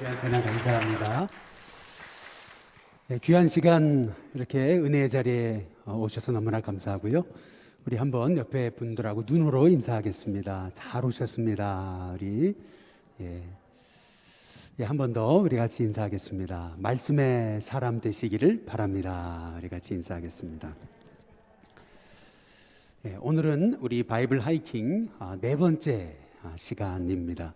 귀한 찬양 감사합니다. 귀한 시간 이렇게 은혜의 자리에 오셔서 너무나 감사하고요. 우리 한번 옆에 분들하고 눈으로 인사하겠습니다. 잘 오셨습니다. 우리 한 번 더 우리 같이 인사하겠습니다. 말씀의 사람 되시기를 바랍니다. 우리 같이 인사하겠습니다. 오늘은 우리 바이블 하이킹 네 번째 시간입니다.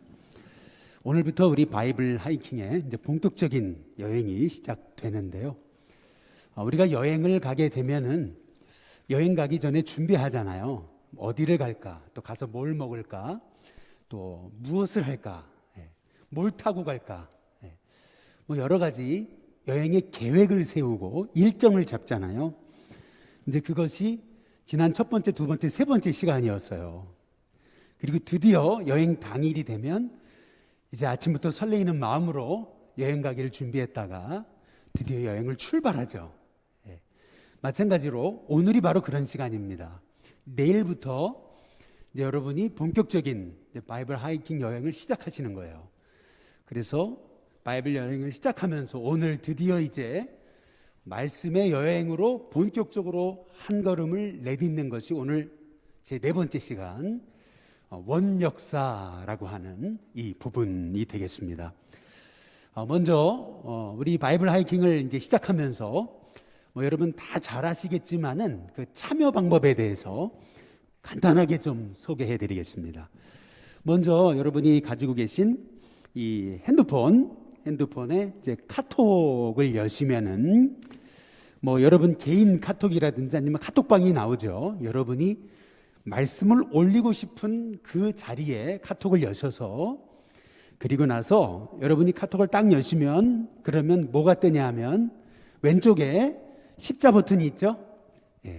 오늘부터 우리 바이블 하이킹의 이제 본격적인 여행이 시작되는데요. 우리가 여행을 가게 되면은 여행 가기 전에 준비하잖아요. 어디를 갈까? 또 가서 뭘 먹을까? 또 무엇을 할까? 뭘 타고 갈까? 뭐 여러 가지 여행의 계획을 세우고 일정을 잡잖아요. 이제 그것이 지난 첫 번째, 두 번째, 세 번째 시간이었어요. 그리고 드디어 여행 당일이 되면 이제 아침부터 설레이는 마음으로 여행 가기를 준비했다가 드디어 여행을 출발하죠. 마찬가지로 오늘이 바로 그런 시간입니다. 내일부터 이제 여러분이 본격적인 바이블 하이킹 여행을 시작하시는 거예요. 그래서 바이블 여행을 시작하면서 오늘 드디어 이제 말씀의 여행으로 본격적으로 한 걸음을 내딛는 것이 오늘 제 네 번째 시간 원역사라고 하는 이 부분이 되겠습니다. 먼저 우리 바이블 하이킹을 이제 시작하면서 여러분 다 잘 아시겠지만은 그 참여 방법에 대해서 간단하게 좀 소개해 드리겠습니다. 먼저 여러분이 가지고 계신 이 핸드폰에 이제 카톡을 여시면은 여러분 개인 카톡이라든지 아니면 카톡방이 나오죠. 여러분이 말씀을 올리고 싶은 그 자리에 카톡을 여셔서 그리고 나서 여러분이 카톡을 딱 여시면 그러면 뭐가 뜨냐 하면 왼쪽에 십자 버튼이 있죠.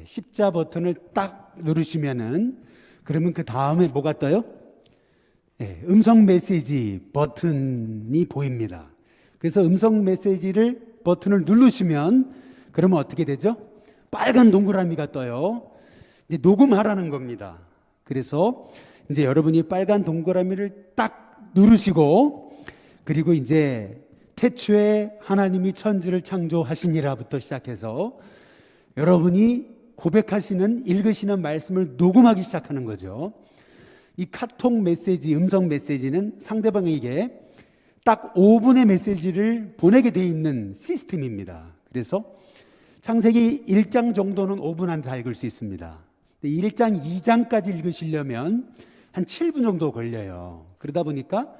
십자 버튼을 딱 누르시면은 그러면 그 다음에 뭐가 떠요? 음성 메시지 버튼이 보입니다. 그래서 음성 메시지를 버튼을 누르시면 그러면 어떻게 되죠? 빨간 동그라미가 떠요. 이제 녹음하라는 겁니다. 그래서 이제 여러분이 빨간 동그라미를 딱 누르시고 그리고 이제 태초에 하나님이 천지를 창조하시니라부터 시작해서 여러분이 고백하시는 읽으시는 말씀을 녹음하기 시작하는 거죠. 이 카톡 메시지, 음성 메시지는 상대방에게 딱 5분의 메시지를 보내게 돼 있는 시스템입니다. 그래서 창세기 1장 정도는 5분 안에 다 읽을 수 있습니다. 1장, 2장까지 읽으시려면 한 7분 정도 걸려요. 그러다 보니까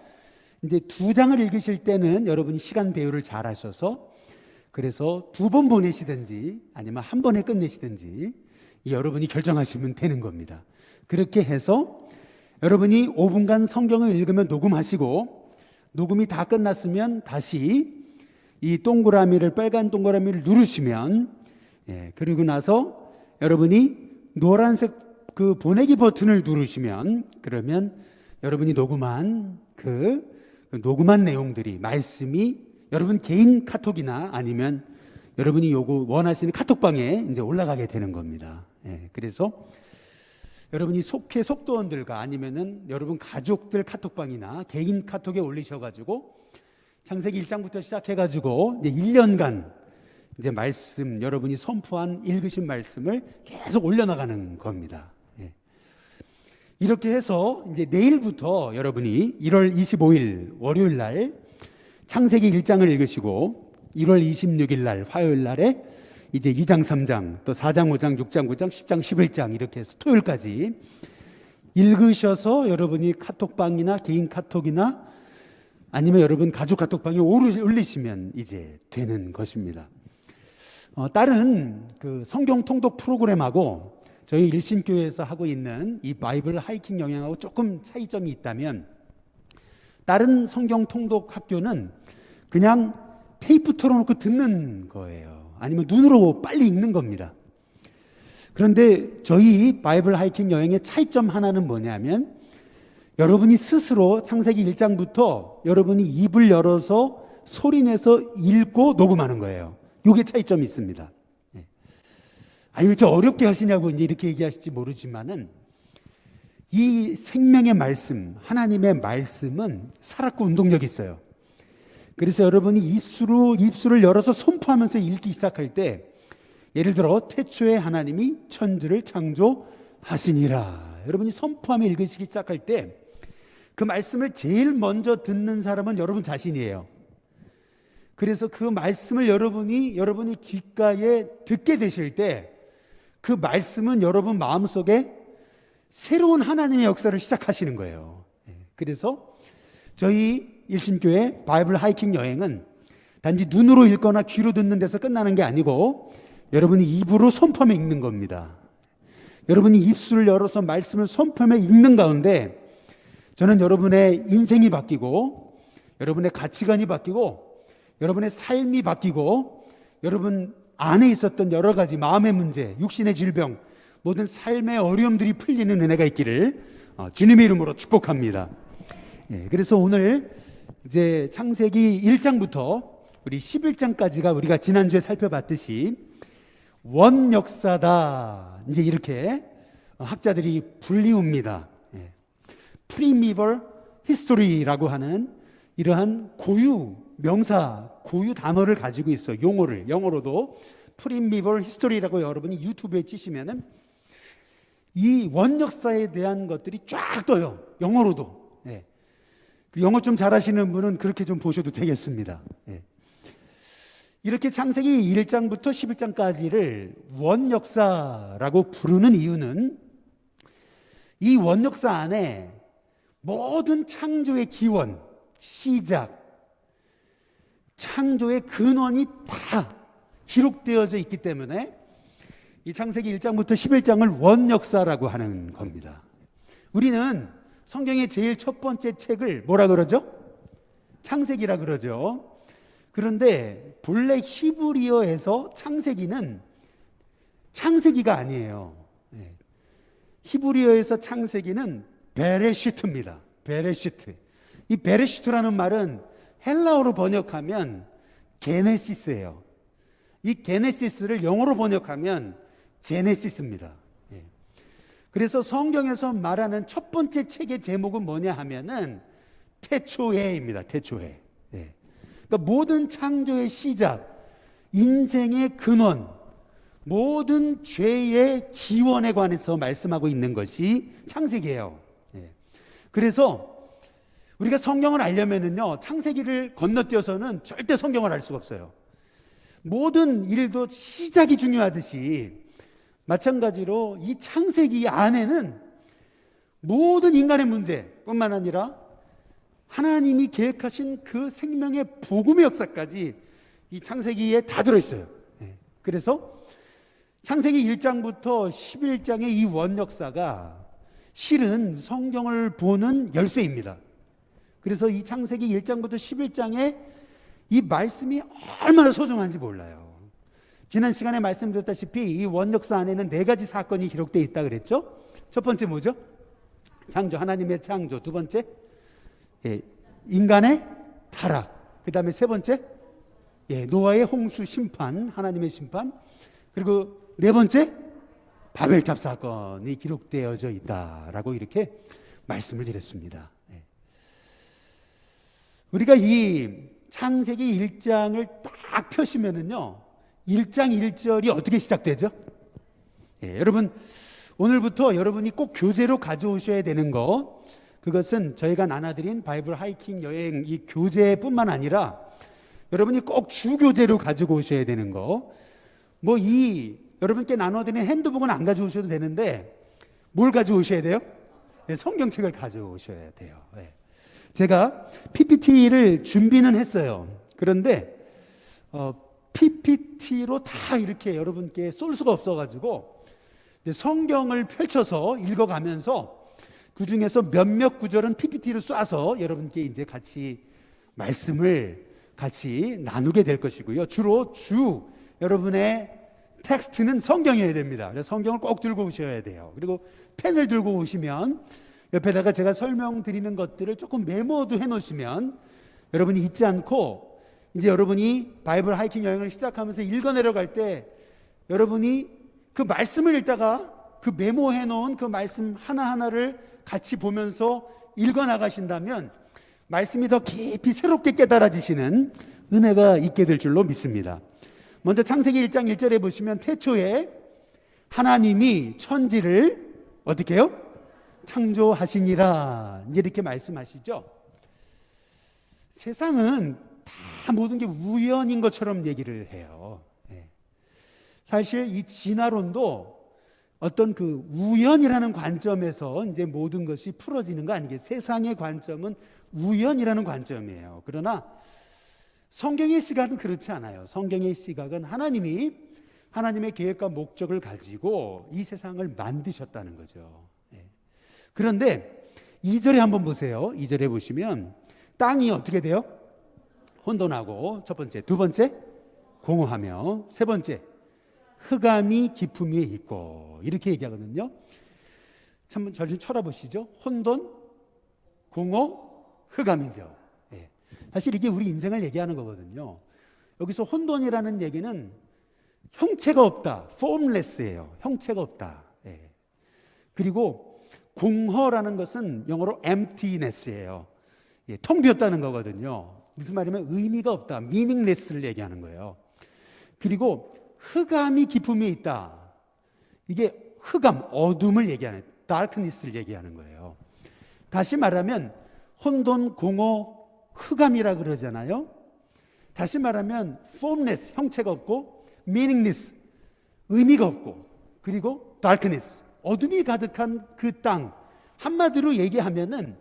이제 2장을 읽으실 때는 여러분이 시간 배율을 잘 하셔서 그래서 2번 보내시든지 아니면 한 번에 끝내시든지 여러분이 결정하시면 되는 겁니다. 그렇게 해서 여러분이 5분간 성경을 읽으면 녹음하시고 녹음이 다 끝났으면 다시 이 동그라미를 빨간 동그라미를 누르시면 그리고 나서 여러분이 노란색 그 보내기 버튼을 누르시면 그러면 여러분이 녹음한 그 녹음한 내용들이 말씀이 여러분 개인 카톡이나 아니면 여러분이 요거 원하시는 카톡방에 이제 올라가게 되는 겁니다. 그래서 여러분이 속해 속도원들과 아니면은 여러분 가족들 카톡방이나 개인 카톡에 올리셔가지고 창세기 1장부터 시작해가지고 이제 1년간 이제 말씀 여러분이 선포한 읽으신 말씀을 계속 올려나가는 겁니다. 이렇게 해서 이제 내일부터 여러분이 1월 25일 월요일 날 창세기 1장을 읽으시고 1월 26일 날 화요일 날에 이제 2장, 3장, 또 4장, 5장, 6장, 9장, 10장, 11장 이렇게 해서 토요일까지 읽으셔서 여러분이 카톡방이나 개인 카톡이나 아니면 여러분 가족 카톡방에 올리시면 이제 되는 것입니다. 다른 그 성경 통독 프로그램하고 저희 일신교회에서 하고 있는 이 바이블 하이킹 영향하고 조금 차이점이 있다면 다른 성경 통독 학교는 그냥 테이프 틀어놓고 듣는 거예요. 아니면 눈으로 빨리 읽는 겁니다. 그런데 저희 바이블 하이킹 여행의 차이점 하나는 뭐냐면 여러분이 스스로 창세기 1장부터 여러분이 입을 열어서 소리내서 읽고 녹음하는 거예요. 이게 차이점이 있습니다. 아니, 왜 이렇게 어렵게 하시냐고 이제 이렇게 얘기하실지 모르지만은 이 생명의 말씀, 하나님의 말씀은 살았고 운동력이 있어요. 그래서 여러분이 입술을 열어서 선포하면서 읽기 시작할 때, 예를 들어 태초에 하나님이 천지를 창조하시니라, 여러분이 선포하며 읽으시기 시작할 때 그 말씀을 제일 먼저 듣는 사람은 여러분 자신이에요. 그래서 그 말씀을 여러분이 귓가에 듣게 되실 때 그 말씀은 여러분 마음속에 새로운 하나님의 역사를 시작하시는 거예요. 그래서 저희 일심교회 바이블 하이킹 여행은 단지 눈으로 읽거나 귀로 듣는 데서 끝나는 게 아니고 여러분이 입으로 선포하며 읽는 겁니다. 여러분이 입술을 열어서 말씀을 선포하며 읽는 가운데 저는 여러분의 인생이 바뀌고 여러분의 가치관이 바뀌고 여러분의 삶이 바뀌고 여러분 안에 있었던 여러 가지 마음의 문제, 육신의 질병, 모든 삶의 어려움들이 풀리는 은혜가 있기를 주님의 이름으로 축복합니다. 그래서 오늘 이제 창세기 1장부터 우리 11장까지가 우리가 지난주에 살펴봤듯이 원역사다, 이제 이렇게 학자들이 불리웁니다. Primeval History라고 하는 이러한 고유 명사, 고유 단어를 가지고 있어요. 용어를 영어로도 Primeval History라고 여러분이 유튜브에 치시면은 이 원역사에 대한 것들이 쫙 떠요. 영어로도. 영어 좀 잘하시는 분은 그렇게 좀 보셔도 되겠습니다. 이렇게 창세기 1장부터 11장까지를 원역사라고 부르는 이유는 이 원역사 안에 모든 창조의 기원, 시작, 창조의 근원이 다 기록되어져 있기 때문에 이 창세기 1장부터 11장을 원역사라고 하는 겁니다. 우리는 성경의 제일 첫 번째 책을 뭐라 그러죠? 창세기라 그러죠. 그런데 본래 히브리어에서 창세기는 창세기가 아니에요. 히브리어에서 창세기는 베레시트입니다. 베레시트. 이 베레시트라는 말은 헬라어로 번역하면 게네시스예요. 이 게네시스를 영어로 번역하면 제네시스입니다. 그래서 성경에서 말하는 첫 번째 책의 제목은 뭐냐 하면은 태초해입니다. 태초해. 그러니까 모든 창조의 시작, 인생의 근원, 모든 죄의 기원에 관해서 말씀하고 있는 것이 창세기예요. 그래서 우리가 성경을 알려면은요, 창세기를 건너뛰어서는 절대 성경을 알 수가 없어요. 모든 일도 시작이 중요하듯이 마찬가지로 이 창세기 안에는 모든 인간의 문제뿐만 아니라 하나님이 계획하신 그 생명의 복음의 역사까지 이 창세기에 다 들어있어요. 그래서 창세기 1장부터 11장의 이 원역사가 실은 성경을 보는 열쇠입니다. 그래서 이 창세기 1장부터 11장에 이 말씀이 얼마나 소중한지 몰라요. 지난 시간에 말씀드렸다시피 이 원역사 안에는 4가지 사건이 기록되어 있다 그랬죠. 첫 번째 뭐죠? 창조, 하나님의 창조. 두 번째 인간의 타락. 그 다음에 세 번째 노아의 홍수 심판, 하나님의 심판. 그리고 네 번째 바벨탑 사건이 기록되어져 있다라고 이렇게 말씀을 드렸습니다. 우리가 이 창세기 1장을 딱 펴시면은요, 1장 1절이 어떻게 시작되죠? 여러분, 오늘부터 여러분이 꼭 교재로 가져오셔야 되는 거, 그것은 저희가 나눠드린 바이블 하이킹 여행 이 교재뿐만 아니라 여러분이 꼭 주교재로 가지고 오셔야 되는 거, 여러분께 나눠드린 핸드북은 안 가져오셔도 되는데 뭘 가져오셔야 돼요? 성경책을 가져오셔야 돼요. 제가 PPT를 준비는 했어요. 그런데 PPT로 다 이렇게 여러분께 쏠 수가 없어가지고 성경을 펼쳐서 읽어가면서 그 중에서 몇몇 구절은 PPT로 쏴서 여러분께 이제 같이 말씀을 같이 나누게 될 것이고요. 주로 여러분의 텍스트는 성경이어야 됩니다. 그래서 성경을 꼭 들고 오셔야 돼요. 그리고 펜을 들고 오시면 옆에다가 제가 설명드리는 것들을 조금 메모도 해놓으시면 여러분이 잊지 않고 이제 여러분이 바이블 하이킹 여행을 시작하면서 읽어 내려갈 때 여러분이 그 말씀을 읽다가 그 메모해 놓은 그 말씀 하나하나를 같이 보면서 읽어 나가신다면 말씀이 더 깊이 새롭게 깨달아지시는 은혜가 있게 될 줄로 믿습니다. 먼저 창세기 1장 1절에 보시면 태초에 하나님이 천지를 어떻게 해요? 창조하시니라 이렇게 말씀하시죠. 세상은 다 모든 게 우연인 것처럼 얘기를 해요. 사실 이 진화론도 어떤 그 우연이라는 관점에서 이제 모든 것이 풀어지는 거 아니겠어요? 세상의 관점은 우연이라는 관점이에요. 그러나 성경의 시각은 그렇지 않아요. 성경의 시각은 하나님의 계획과 목적을 가지고 이 세상을 만드셨다는 거죠. 그런데 2절에 한번 보세요. 2절에 보시면 땅이 어떻게 돼요? 혼돈하고 첫 번째, 두 번째 공허하며 세 번째 흑암이 깊음 위에 있고 이렇게 얘기하거든요. 참 잘 좀 쳐다보시죠. 혼돈, 공허, 흑암이죠. 사실 이게 우리 인생을 얘기하는 거거든요. 여기서 혼돈이라는 얘기는 형체가 없다, formless예요. 형체가 없다. 그리고 공허라는 것은 영어로 emptiness예요. 텅 비었다는 거거든요. 무슨 말이냐면 의미가 없다, meaningless를 얘기하는 거예요. 그리고 흑암이 깊음에 있다. 이게 흑암, 어둠을 얘기하는, darkness를 얘기하는 거예요. 다시 말하면 혼돈, 공허, 흑암이라 그러잖아요. 다시 말하면 formless, 형체가 없고, meaningless, 의미가 없고, 그리고 darkness, 어둠이 가득한 그 땅. 한마디로 얘기하면은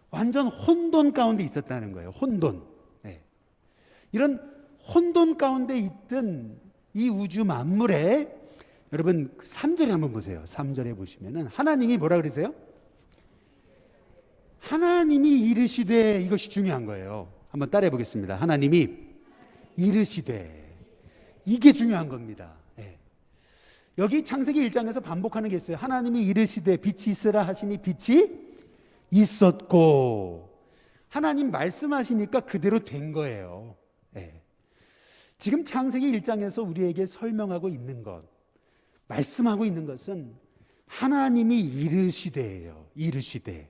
완전 혼돈 가운데 있었다는 거예요. 혼돈. 이런 혼돈 가운데 있던 이 우주 만물에 여러분 3절에 한번 보세요. 3절에 보시면은 하나님이 뭐라 그러세요? 하나님이 이르시되, 이것이 중요한 거예요. 한번 따라해 보겠습니다. 하나님이 이르시되, 이게 중요한 겁니다. 여기 창세기 1장에서 반복하는 게 있어요. 하나님이 이르시되 빛이 있으라 하시니 빛이 있었고, 하나님 말씀하시니까 그대로 된 거예요. 지금 창세기 1장에서 우리에게 설명하고 있는 것, 말씀하고 있는 것은 하나님이 이르시되예요. 이르시되.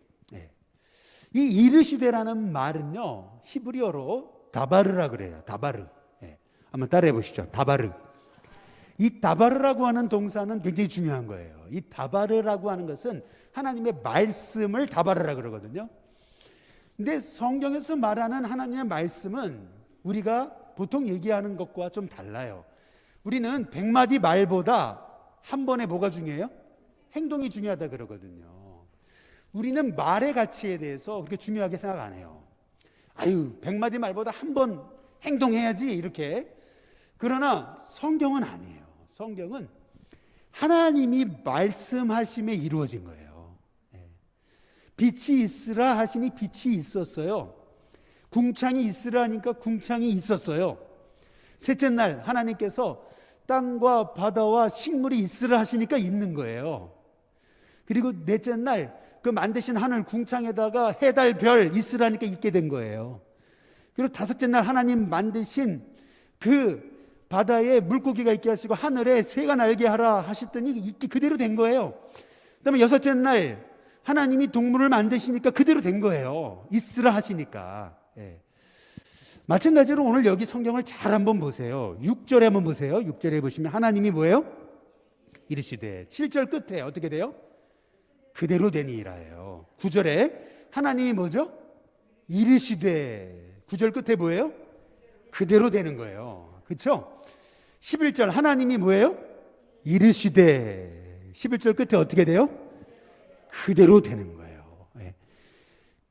이 이르시되라는 말은요, 히브리어로 다바르라 그래요. 다바르. 한번 따라해 보시죠. 다바르. 이 다바르라고 하는 동사는 굉장히 중요한 거예요. 이 다바르라고 하는 것은 하나님의 말씀을 다바르라 그러거든요. 근데 성경에서 말하는 하나님의 말씀은 우리가 보통 얘기하는 것과 좀 달라요. 우리는 100마디 말보다 한 번에 뭐가 중요해요? 행동이 중요하다 그러거든요. 우리는 말의 가치에 대해서 그렇게 중요하게 생각 안 해요. 100마디 말보다 한 번 행동해야지 이렇게. 그러나 성경은 아니에요. 성경은 하나님이 말씀하심에 이루어진 거예요. 빛이 있으라 하시니 빛이 있었어요. 궁창이 있으라 하니까 궁창이 있었어요. 셋째 날 하나님께서 땅과 바다와 식물이 있으라 하시니까 있는 거예요. 그리고 넷째 날 그 만드신 하늘 궁창에다가 해, 달, 별 있으라니까 있게 된 거예요. 그리고 다섯째 날 하나님 만드신 그 바다에 물고기가 있게 하시고 하늘에 새가 날게 하라 하셨더니 있기 그대로 된 거예요. 그다음에 여섯째 날 하나님이 동물을 만드시니까 그대로 된 거예요. 있으라 하시니까. 마찬가지로 오늘 여기 성경을 잘 한번 보세요. 6절에 한번 보세요. 6절에 보시면 하나님이 뭐예요? 이르시되. 7절 끝에 어떻게 돼요? 그대로 되니라예요. 9절에 하나님이 뭐죠? 이르시되. 9절 끝에 뭐예요? 그대로 되는 거예요. 그렇죠? 11절 하나님이 뭐예요? 이르시되. 11절 끝에 어떻게 돼요? 그대로 되는 거예요.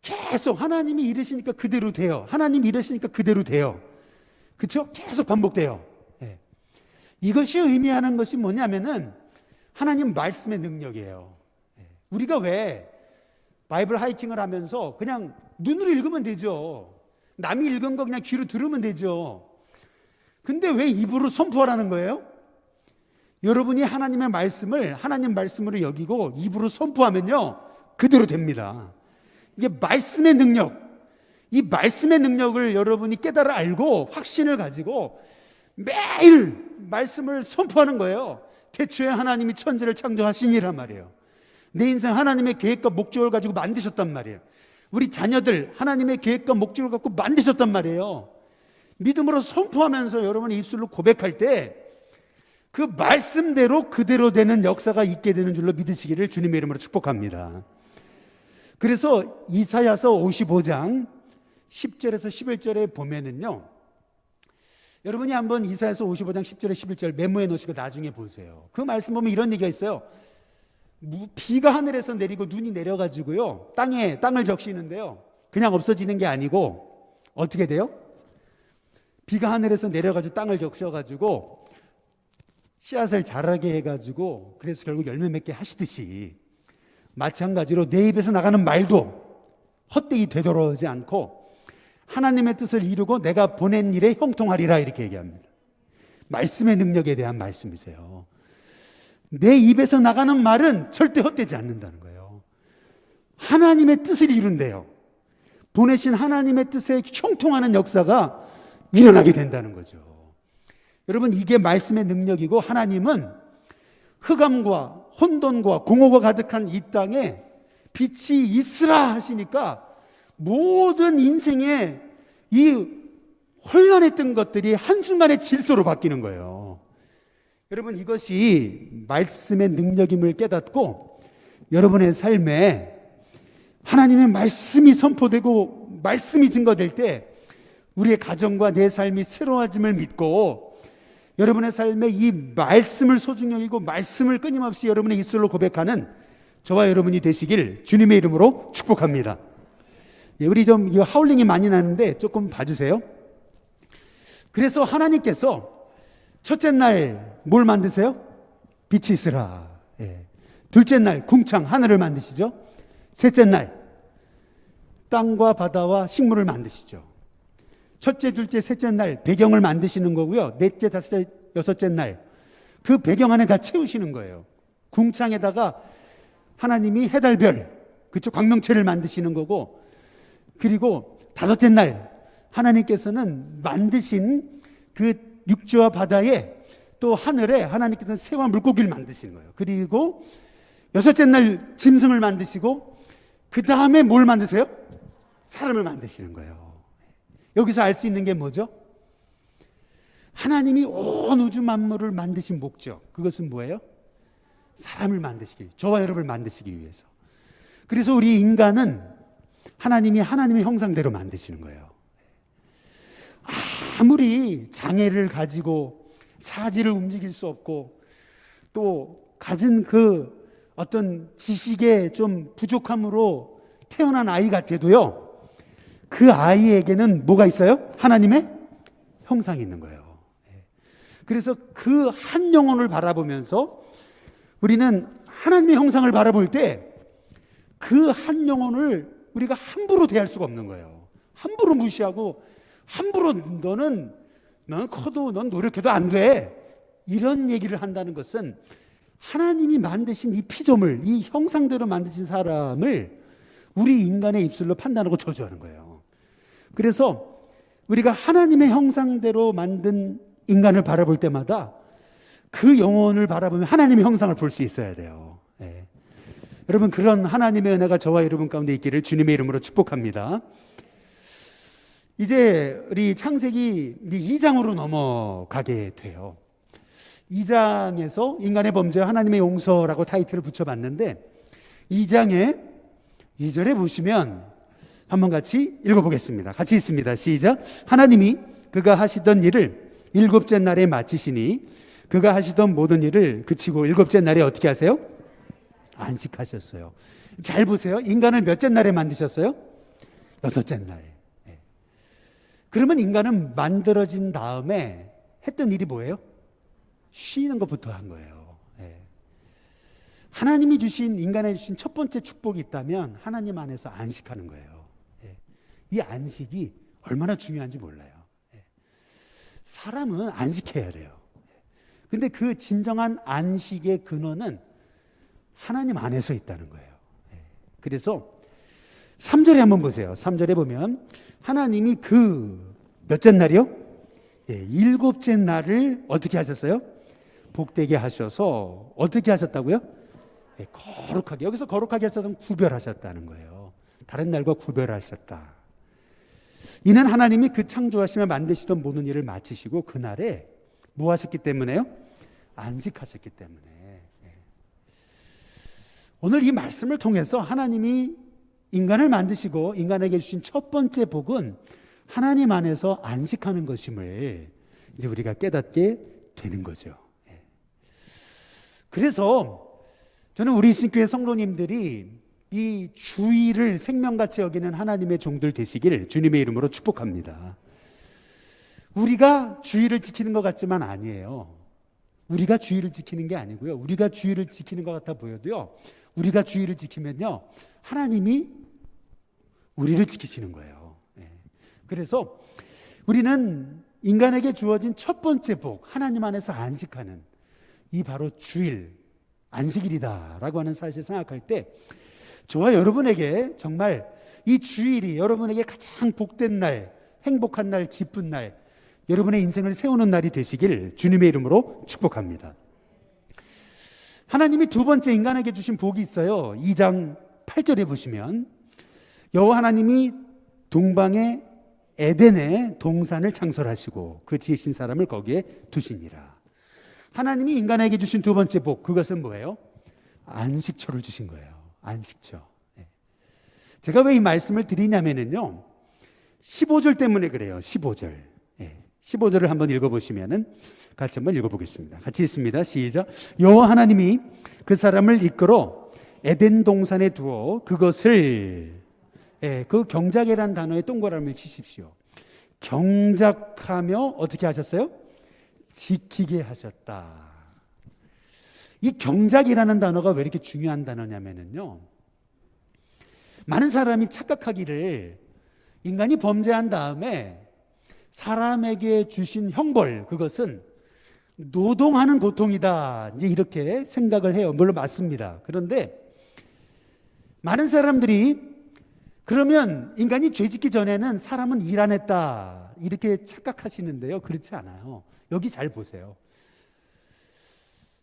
계속 하나님이 이르시니까 그대로 돼요. 하나님이 이르시니까 그대로 돼요. 그렇죠? 계속 반복돼요. 이것이 의미하는 것이 뭐냐면은 하나님 말씀의 능력이에요. 우리가 왜 바이블 하이킹을 하면서 그냥 눈으로 읽으면 되죠. 남이 읽은 거 그냥 귀로 들으면 되죠. 근데 왜 입으로 선포하라는 거예요? 여러분이 하나님의 말씀을 하나님 말씀으로 여기고 입으로 선포하면요, 그대로 됩니다. 이게 말씀의 능력, 이 말씀의 능력을 여러분이 깨달아 알고 확신을 가지고 매일 말씀을 선포하는 거예요. 태초에 하나님이 천지를 창조하시니란 말이에요. 내 인생 하나님의 계획과 목적을 가지고 만드셨단 말이에요. 우리 자녀들 하나님의 계획과 목적을 갖고 만드셨단 말이에요. 믿음으로 선포하면서 여러분이 입술로 고백할 때 그 말씀대로 그대로 되는 역사가 있게 되는 줄로 믿으시기를 주님의 이름으로 축복합니다. 그래서 이사야서 55장 10절에서 11절에 보면은요, 여러분이 한번 이사야서 55장 10절에 11절 메모해 놓으시고 나중에 보세요. 그 말씀 보면 이런 얘기가 있어요. 비가 하늘에서 내리고 눈이 내려가지고요, 땅을 적시는데요, 그냥 없어지는 게 아니고 어떻게 돼요? 비가 하늘에서 내려가지고 땅을 적셔가지고 씨앗을 자라게 해가지고 그래서 결국 열매 맺게 하시듯이, 마찬가지로 내 입에서 나가는 말도 헛되이 되돌아오지 않고 하나님의 뜻을 이루고 내가 보낸 일에 형통하리라, 이렇게 얘기합니다. 말씀의 능력에 대한 말씀이세요. 내 입에서 나가는 말은 절대 헛되지 않는다는 거예요. 하나님의 뜻을 이룬대요. 보내신 하나님의 뜻에 형통하는 역사가 일어나게 된다는 거죠. 여러분, 이게 말씀의 능력이고, 하나님은 흑암과 혼돈과 공허가 가득한 이 땅에 빛이 있으라 하시니까 모든 인생의 이 혼란했던 것들이 한순간에 질서로 바뀌는 거예요. 여러분, 이것이 말씀의 능력임을 깨닫고 여러분의 삶에 하나님의 말씀이 선포되고 말씀이 증거될 때 우리의 가정과 내 삶이 새로워짐을 믿고, 여러분의 삶에 이 말씀을 소중히 여기고 말씀을 끊임없이 여러분의 입술로 고백하는 저와 여러분이 되시길 주님의 이름으로 축복합니다. 우리 좀 이거 하울링이 많이 나는데 조금 봐주세요. 그래서 하나님께서 첫째 날 뭘 만드세요? 빛이 있으라. 둘째 날 궁창 하늘을 만드시죠. 셋째 날 땅과 바다와 식물을 만드시죠. 첫째, 둘째, 셋째 날 배경을 만드시는 거고요. 넷째, 다섯째, 여섯째 날 그 배경 안에 다 채우시는 거예요. 궁창에다가 하나님이 해달별, 그쵸, 광명체를 만드시는 거고, 그리고 다섯째 날 하나님께서는 만드신 그 육지와 바다에 또 하늘에 하나님께서는 새와 물고기를 만드시는 거예요. 그리고 여섯째 날 짐승을 만드시고 그 다음에 뭘 만드세요? 사람을 만드시는 거예요. 여기서 알 수 있는 게 뭐죠? 하나님이 온 우주 만물을 만드신 목적, 그것은 뭐예요? 사람을 만드시기, 저와 여러분을 만드시기 위해서. 그래서 우리 인간은 하나님이 하나님의 형상대로 만드시는 거예요. 아무리 장애를 가지고 사지를 움직일 수 없고 또 가진 그 어떤 지식의 좀 부족함으로 태어난 아이 같아도요, 그 아이에게는 뭐가 있어요? 하나님의 형상이 있는 거예요. 그래서 그 한 영혼을 바라보면서 우리는 하나님의 형상을 바라볼 때 그 한 영혼을 우리가 함부로 대할 수가 없는 거예요. 함부로 무시하고 함부로 넌 커도 넌 노력해도 안 돼, 이런 얘기를 한다는 것은 하나님이 만드신 이 피조물, 이 형상대로 만드신 사람을 우리 인간의 입술로 판단하고 저주하는 거예요. 그래서 우리가 하나님의 형상대로 만든 인간을 바라볼 때마다 그 영혼을 바라보면 하나님의 형상을 볼 수 있어야 돼요. 여러분, 그런 하나님의 은혜가 저와 여러분 가운데 있기를 주님의 이름으로 축복합니다. 이제 우리 창세기 2장으로 넘어가게 돼요. 2장에서 인간의 범죄 하나님의 용서라고 타이틀을 붙여봤는데 2장의 2절에 보시면 한번 같이 읽어보겠습니다. 같이 있습니다. 시작. 하나님이 그가 하시던 일을 일곱째 날에 마치시니 그가 하시던 모든 일을 그치고 일곱째 날에 어떻게 하세요? 안식하셨어요. 잘 보세요. 인간을 몇째 날에 만드셨어요? 여섯째 날. 그러면 인간은 만들어진 다음에 했던 일이 뭐예요? 쉬는 것부터 한 거예요. 하나님이 주신, 인간에 주신 첫 번째 축복이 있다면 하나님 안에서 안식하는 거예요. 이 안식이 얼마나 중요한지 몰라요. 사람은 안식해야 돼요. 근데 그 진정한 안식의 근원은 하나님 안에서 있다는 거예요. 그래서 3절에 한번 보세요. 3절에 보면 하나님이 그 몇째 날이요? 일곱째 날을 어떻게 하셨어요? 복되게 하셔서 어떻게 하셨다고요? 거룩하게. 여기서 거룩하게 하셨다면 구별하셨다는 거예요. 다른 날과 구별하셨다. 이는 하나님이 그 창조하시며 만드시던 모든 일을 마치시고 그날에 뭐 하셨기 때문에요? 안식하셨기 때문에. 오늘 이 말씀을 통해서 하나님이 인간을 만드시고 인간에게 주신 첫 번째 복은 하나님 안에서 안식하는 것임을 이제 우리가 깨닫게 되는 거죠. 그래서 저는 우리 신교회 성도님들이 이 주일을 생명같이 여기는 하나님의 종들 되시길 주님의 이름으로 축복합니다. 우리가 주일을 지키는 것 같지만 아니에요. 우리가 주일을 지키는 게 아니고요. 우리가 주일을 지키는 것 같아 보여도요. 우리가 주일을 지키면요. 하나님이 우리를 지키시는 거예요. 그래서 우리는 인간에게 주어진 첫 번째 복, 하나님 안에서 안식하는 이 바로 주일, 안식일이다라고 하는 사실을 생각할 때 저와 여러분에게 정말 이 주일이 여러분에게 가장 복된 날, 행복한 날, 기쁜 날, 여러분의 인생을 세우는 날이 되시길 주님의 이름으로 축복합니다. 하나님이 두 번째 인간에게 주신 복이 있어요. 2장 8절에 보시면 여호와 하나님이 동방의 에덴에 동산을 창설하시고 그 지으신 사람을 거기에 두시니라. 하나님이 인간에게 주신 두 번째 복, 그것은 뭐예요? 안식처를 주신 거예요. 안식처. 제가 왜 이 말씀을 드리냐면요 15절 때문에 그래요. 15절 15절을 한번 읽어보시면은 같이 한번 읽어보겠습니다. 같이 읽습니다. 시작. 여호와 하나님이 그 사람을 이끌어 에덴 동산에 두어 그것을 그 경작이라는 단어에 동그라미를 치십시오. 경작하며 어떻게 하셨어요? 지키게 하셨다. 이 경작이라는 단어가 왜 이렇게 중요한 단어냐면요 많은 사람이 착각하기를 인간이 범죄한 다음에 사람에게 주신 형벌, 그것은 노동하는 고통이다, 이제 이렇게 생각을 해요. 물론 맞습니다. 그런데 많은 사람들이 그러면 인간이 죄 짓기 전에는 사람은 일 안 했다 이렇게 착각하시는데요, 그렇지 않아요. 여기 잘 보세요.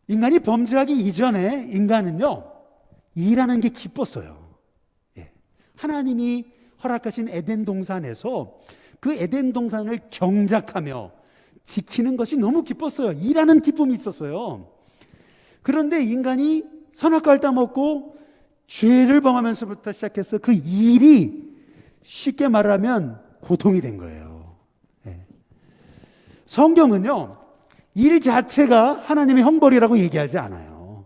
인간이 범죄하기 이전에 인간은요 일하는 게 기뻤어요. 하나님이 허락하신 에덴 동산에서 그 에덴 동산을 경작하며 지키는 것이 너무 기뻤어요. 일하는 기쁨이 있었어요. 그런데 인간이 선악과를 따먹고 죄를 범하면서부터 시작해서 그 일이 쉽게 말하면 고통이 된 거예요. 성경은요 일 자체가 하나님의 형벌이라고 얘기하지 않아요.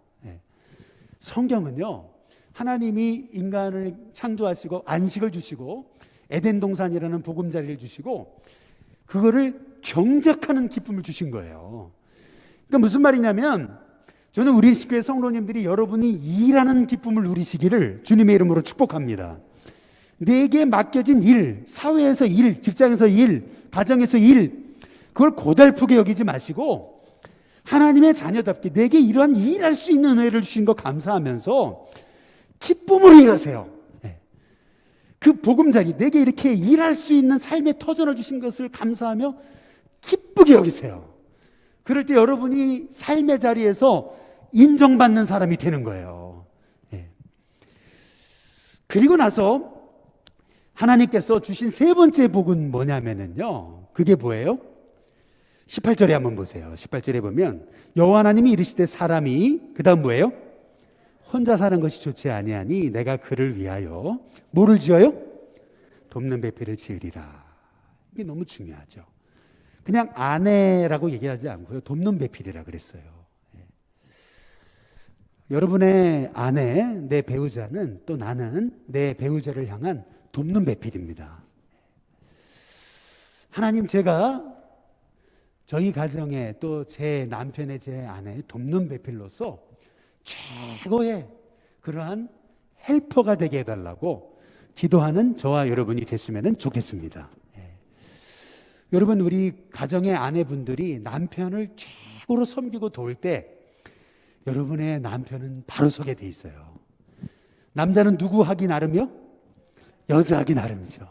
성경은요 하나님이 인간을 창조하시고 안식을 주시고 에덴 동산이라는 보금자리를 주시고 그거를 경작하는 기쁨을 주신 거예요. 그러니까 무슨 말이냐면 저는 우리 식구의 성도님들이 여러분이 일하는 기쁨을 누리시기를 주님의 이름으로 축복합니다. 내게 맡겨진 일, 사회에서 일, 직장에서 일, 가정에서 일, 그걸 고달프게 여기지 마시고 하나님의 자녀답게 내게 이러한 일할 수 있는 은혜를 주신 거 감사하면서 기쁨으로 일하세요. 그 보금자리, 내게 이렇게 일할 수 있는 삶의 터전을 주신 것을 감사하며 기쁘게 여기세요. 그럴 때 여러분이 삶의 자리에서 인정받는 사람이 되는 거예요. 그리고 나서 하나님께서 주신 세 번째 복은 뭐냐면요 그게 뭐예요? 18절에 한번 보세요. 18절에 보면 여호와 하나님이 이르시되 사람이 그 다음 뭐예요? 혼자 사는 것이 좋지 아니하니 내가 그를 위하여 뭐를 지어요? 돕는 배필을 지으리라. 이게 너무 중요하죠. 그냥 아내라고 얘기하지 않고요 돕는 배필이라 그랬어요. 여러분의 아내, 내 배우자는 또 나는 내 배우자를 향한 돕는 배필입니다. 하나님, 제가 저희 가정에 또 제 남편의 제 아내의 돕는 배필로서 최고의 그러한 헬퍼가 되게 해달라고 기도하는 저와 여러분이 됐으면 좋겠습니다. 여러분, 우리 가정의 아내분들이 남편을 최고로 섬기고 도울 때 여러분의 남편은 바로 서게 돼 있어요. 남자는 누구 하기 나름이요? 여자 하기 나름이죠.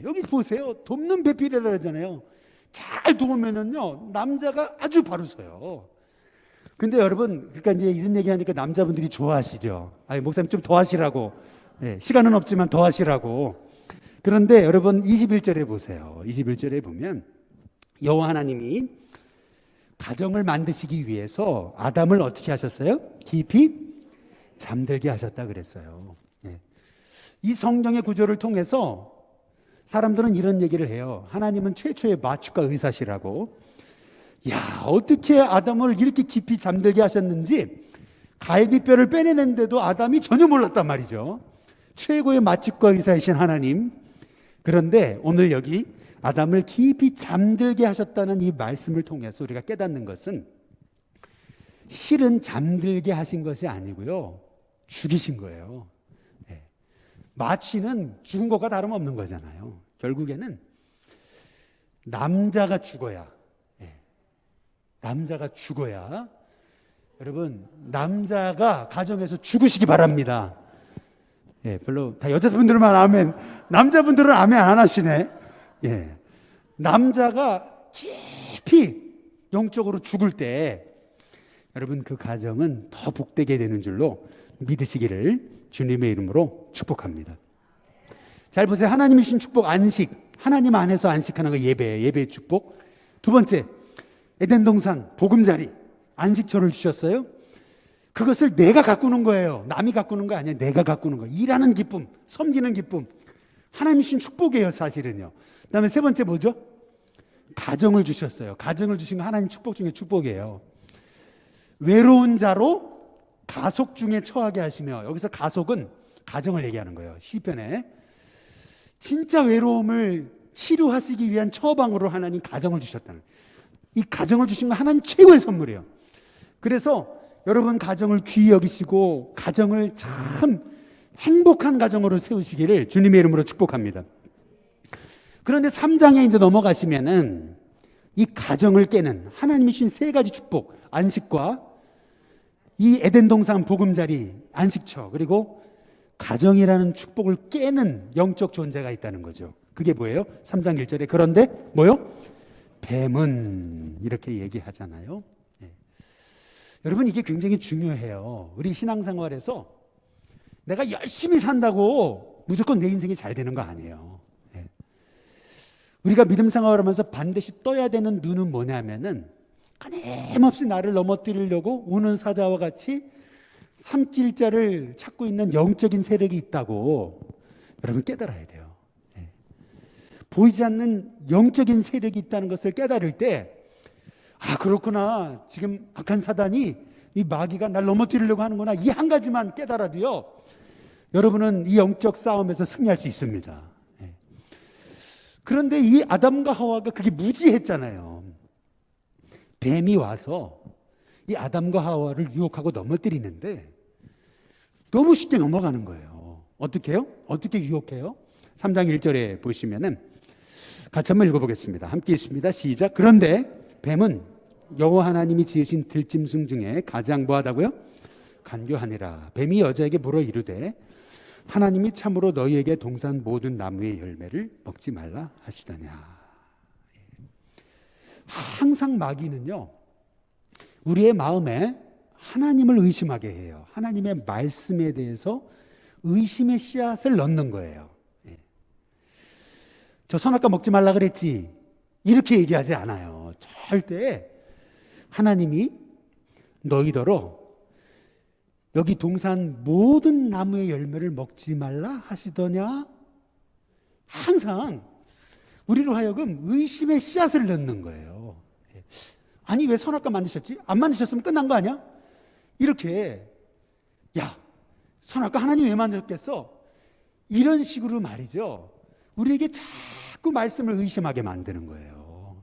여기 보세요. 돕는 배필이라고 하잖아요. 잘 도우면은요 남자가 아주 바로 서요. 근데 여러분, 그러니까 이제 이런 얘기하니까 남자분들이 좋아하시죠. 아니, 목사님 좀 더 하시라고. 예, 시간은 없지만 더 하시라고. 그런데 여러분 21절에 보세요. 21절에 보면 여호와 하나님이 가정을 만드시기 위해서 아담을 어떻게 하셨어요? 깊이 잠들게 하셨다 그랬어요. 예. 이 성경의 구조를 통해서 사람들은 이런 얘기를 해요. 하나님은 최초의 마축과 의사시라고. 야, 어떻게 아담을 이렇게 깊이 잠들게 하셨는지 갈비뼈를 빼내는데도 아담이 전혀 몰랐단 말이죠. 최고의 마축과 의사이신 하나님. 그런데 오늘 여기 아담을 깊이 잠들게 하셨다는 이 말씀을 통해서 우리가 깨닫는 것은 실은 잠들게 하신 것이 아니고요, 죽이신 거예요. 네. 마취는 죽은 것과 다름없는 거잖아요. 결국에는 남자가 죽어야, 남자가 죽어야, 여러분 남자가 가정에서 죽으시기 바랍니다. 예, 별로 다 여자분들만 아멘, 남자분들은 아멘 안 하시네. 예, 남자가 깊이 영적으로 죽을 때 여러분 그 가정은 더 복되게 되는 줄로 믿으시기를 주님의 이름으로 축복합니다. 잘 보세요. 하나님이 주신 축복, 안식. 하나님 안에서 안식하는 거 예배의 축복. 두 번째, 에덴 동산 보금자리, 안식처를 주셨어요. 그것을 내가 가꾸는 거예요. 남이 가꾸는 거 아니에요. 내가 가꾸는 거. 일하는 기쁨, 섬기는 기쁨. 하나님이 주신 축복이에요, 사실은요. 그다음에 세 번째 뭐죠? 가정을 주셨어요. 가정을 주신 거 하나님 축복 중에 축복이에요. 외로운 자로 가속 중에 처하게 하시며, 여기서 가속은 가정을 얘기하는 거예요. 시편에 진짜 외로움을 치료하시기 위한 처방으로 하나님 가정을 주셨다는, 이 가정을 주신 건 하나님 최고의 선물이에요. 그래서 여러분 가정을 귀히 여기시고 가정을 참 행복한 가정으로 세우시기를 주님의 이름으로 축복합니다. 그런데 3장에 이제 넘어가시면은 이 가정을 깨는 하나님이 주신 세 가지 축복, 안식과 이 에덴 동산 보금자리, 안식처, 그리고 가정이라는 축복을 깨는 영적 존재가 있다는 거죠. 그게 뭐예요? 3장 1절에 그런데 뭐요? 뱀은 이렇게 얘기하잖아요. 예. 여러분 이게 굉장히 중요해요. 우리 신앙생활에서 내가 열심히 산다고 무조건 내 인생이 잘 되는 거 아니에요. 예. 우리가 믿음 생활하면서 반드시 떠야 되는 눈은 뭐냐면은 끊임없이 나를 넘어뜨리려고 우는 사자와 같이 삼킬자를 찾고 있는 영적인 세력이 있다고 여러분 깨달아야 돼요. 예. 보이지 않는 영적인 세력이 있다는 것을 깨달을 때, 아 그렇구나, 지금 악한 사단이, 이 마귀가 날 넘어뜨리려고 하는구나, 이 한 가지만 깨달아도요 여러분은 이 영적 싸움에서 승리할 수 있습니다. 예. 그런데 이 아담과 하와가 그게 무지했잖아요. 뱀이 와서 이 아담과 하와를 유혹하고 넘어뜨리는데 너무 쉽게 넘어가는 거예요. 어떻게 해요? 어떻게 유혹해요? 3장 1절에 보시면은 같이 한번 읽어보겠습니다. 함께 읽습니다. 시작. 그런데 뱀은 여호와 하나님이 지으신 들짐승 중에 가장 뭐하다고요? 간교하니라. 뱀이 여자에게 물어 이르되 하나님이 참으로 너희에게 동산 모든 나무의 열매를 먹지 말라 하시더냐. 항상 마귀는요 우리의 마음에 하나님을 의심하게 해요. 하나님의 말씀에 대해서 의심의 씨앗을 넣는 거예요. 저 선악과 먹지 말라 그랬지 이렇게 얘기하지 않아요. 절대 하나님이 너희더러 여기 동산 모든 나무의 열매를 먹지 말라 하시더냐. 항상 우리로 하여금 의심의 씨앗을 넣는 거예요. 아니 왜 선악과 만드셨지? 안 만드셨으면 끝난 거 아니야? 이렇게, 야 선악과 하나님 왜 만드셨겠어? 이런 식으로 말이죠. 우리에게 자꾸 말씀을 의심하게 만드는 거예요.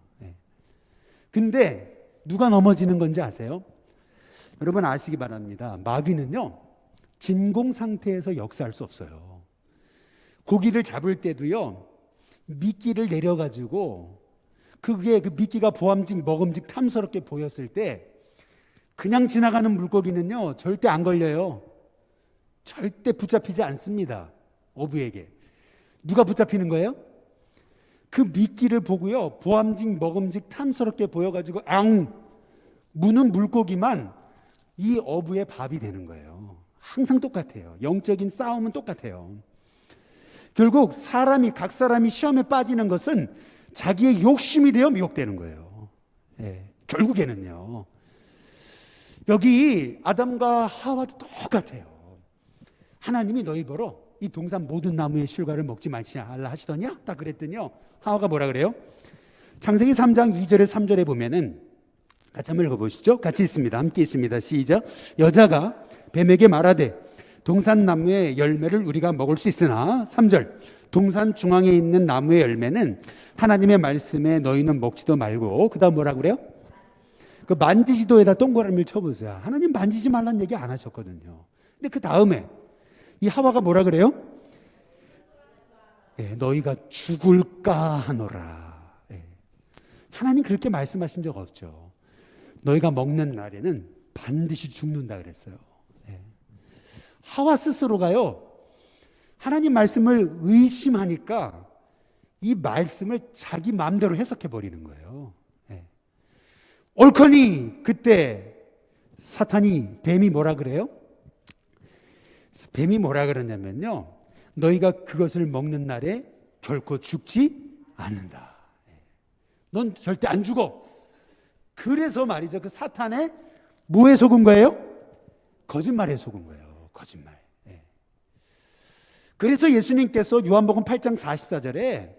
근데 누가 넘어지는 건지 아세요? 여러분 아시기 바랍니다. 마귀는요 진공 상태에서 역사할 수 없어요. 고기를 잡을 때도요 미끼를 내려가지고 그게 그 미끼가 보암직 먹음직 탐스럽게 보였을 때 그냥 지나가는 물고기는요 절대 안 걸려요. 절대 붙잡히지 않습니다. 어부에게. 누가 붙잡히는 거예요? 그 미끼를 보고요 보암직 먹음직 탐스럽게 보여가지고 앙 무는 물고기만 이 어부의 밥이 되는 거예요. 항상 똑같아요. 영적인 싸움은 똑같아요. 결국 각 사람이 시험에 빠지는 것은 자기의 욕심이 되어 미혹되는 거예요. 결국에는요. 여기 아담과 하와도 똑같아요. 하나님이 너희 보러 이 동산 모든 나무의 실과를 먹지 말라 하시더냐? 딱 그랬더니요. 하와가 뭐라 그래요? 창세기 3장 2절에 3절에 보면은 같이 한번 읽어보시죠. 같이 있습니다. 함께 있습니다. 시작. 여자가 뱀에게 말하되 동산 나무의 열매를 우리가 먹을 수 있으나 3절 동산 중앙에 있는 나무의 열매는 하나님의 말씀에 너희는 먹지도 말고 그 다음 뭐라 그래요? 그 만지지도에다 동그라미를 쳐보세요. 하나님 만지지 말라는 얘기 안 하셨거든요. 근데 그 다음에 이 하와가 뭐라 그래요? 너희가 죽을까 하노라. 하나님 그렇게 말씀하신 적 없죠. 너희가 먹는 날에는 반드시 죽는다 그랬어요. 하와 스스로가요, 하나님 말씀을 의심하니까 이 말씀을 자기 마음대로 해석해 버리는 거예요. 옳거니 그때 사탄이 뱀이 뭐라 그래요? 뱀이 뭐라 그러냐면요, 너희가 그것을 먹는 날에 결코 죽지 않는다. 넌 절대 안 죽어. 그래서 말이죠, 그 사탄의 뭐에 속은 거예요? 거짓말에 속은 거예요. 거짓말. 그래서 예수님께서 요한복음 8장 44절에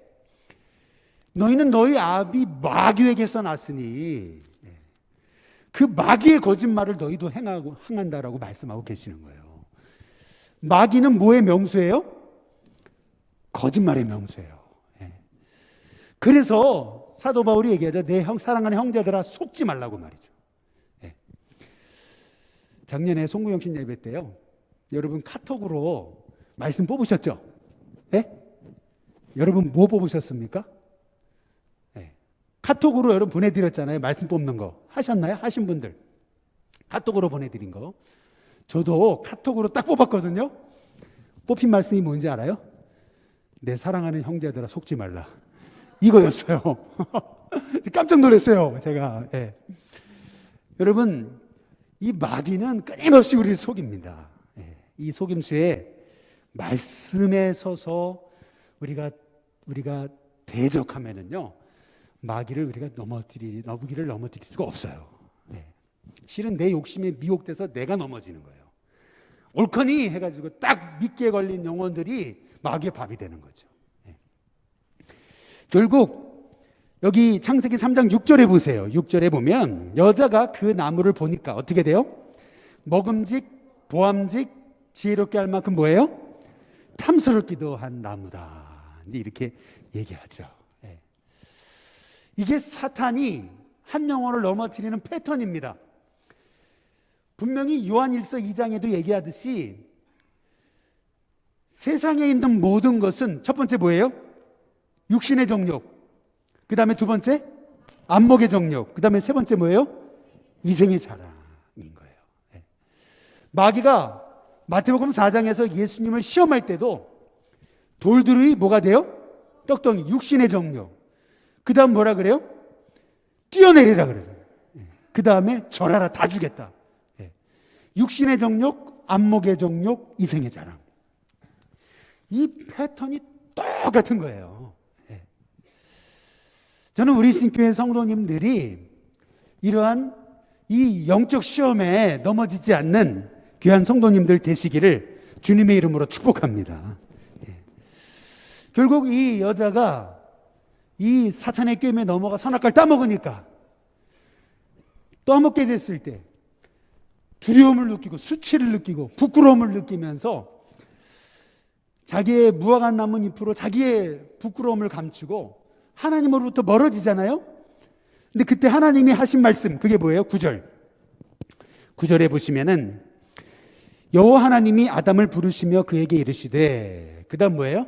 너희는 너희 아비 마귀에게서 났으니 그 마귀의 거짓말을 너희도 행한다라고 말씀하고 계시는 거예요. 마귀는 뭐의 명수예요? 거짓말의 명수예요. 그래서 사도 바울이 얘기하죠. 내 사랑하는 형제들아 속지 말라고 말이죠. 작년에 송구영신 예배 때요, 여러분 카톡으로 말씀 뽑으셨죠? 여러분 뭐 뽑으셨습니까? 카톡으로 여러분 보내드렸잖아요. 말씀 뽑는 거 하셨나요? 하신 분들 카톡으로 보내드린 거. 저도 카톡으로 딱 뽑았거든요. 뽑힌 말씀이 뭔지 알아요? 내 사랑하는 형제들아 속지 말라, 이거였어요. 깜짝 놀랐어요 제가. 여러분 이 마귀는 끊임없이 우리를 속입니다. 이 속임수에 말씀에 서서 우리가 대적하면은요, 마귀를 우리가 넘어뜨릴 수가 없어요. 실은 내 욕심에 미혹돼서 내가 넘어지는 거예요. 옳거니 해가지고 딱 미끼에 걸린 영혼들이 마귀의 밥이 되는 거죠. 결국 여기 창세기 3장 6절에 보세요. 6절에 보면 여자가 그 나무를 보니까 어떻게 돼요? 먹음직 보암직 지혜롭게 할 만큼 뭐예요? 탐스럽기도 한 나무다. 이제 이렇게 얘기하죠. 이게 사탄이 한 영혼을 넘어뜨리는 패턴입니다. 분명히 요한일서 2장에도 얘기하듯이 세상에 있는 모든 것은 첫 번째 뭐예요? 육신의 정욕. 그 다음에 두 번째 안목의 정욕. 그 다음에 세 번째 뭐예요? 이생의 자랑인 거예요. 마귀가 마태복음 4장에서 예수님을 시험할 때도 돌들의 뭐가 돼요? 떡덩이, 육신의 정욕. 그 다음 뭐라 그래요? 뛰어내리라 그러잖아요. 그 다음에 절하라, 다 주겠다. 육신의 정욕, 안목의 정욕, 이생의 자랑. 이 패턴이 똑같은 거예요. 저는 우리 신교회 성도님들이 이러한 이 영적 시험에 넘어지지 않는 귀한 성도님들 되시기를 주님의 이름으로 축복합니다. 결국 이 여자가 이 사탄의 게임에 넘어가 선악과를 따먹으니까 떠먹게 됐을 때 두려움을 느끼고 수치를 느끼고 부끄러움을 느끼면서 자기의 무화과 나뭇잎으로 자기의 부끄러움을 감추고 하나님으로부터 멀어지잖아요. 근데 그때 하나님이 하신 말씀, 그게 뭐예요? 9절. 9절에 보시면은 여호와 하나님이 아담을 부르시며 그에게 이르시되, 그 다음 뭐예요?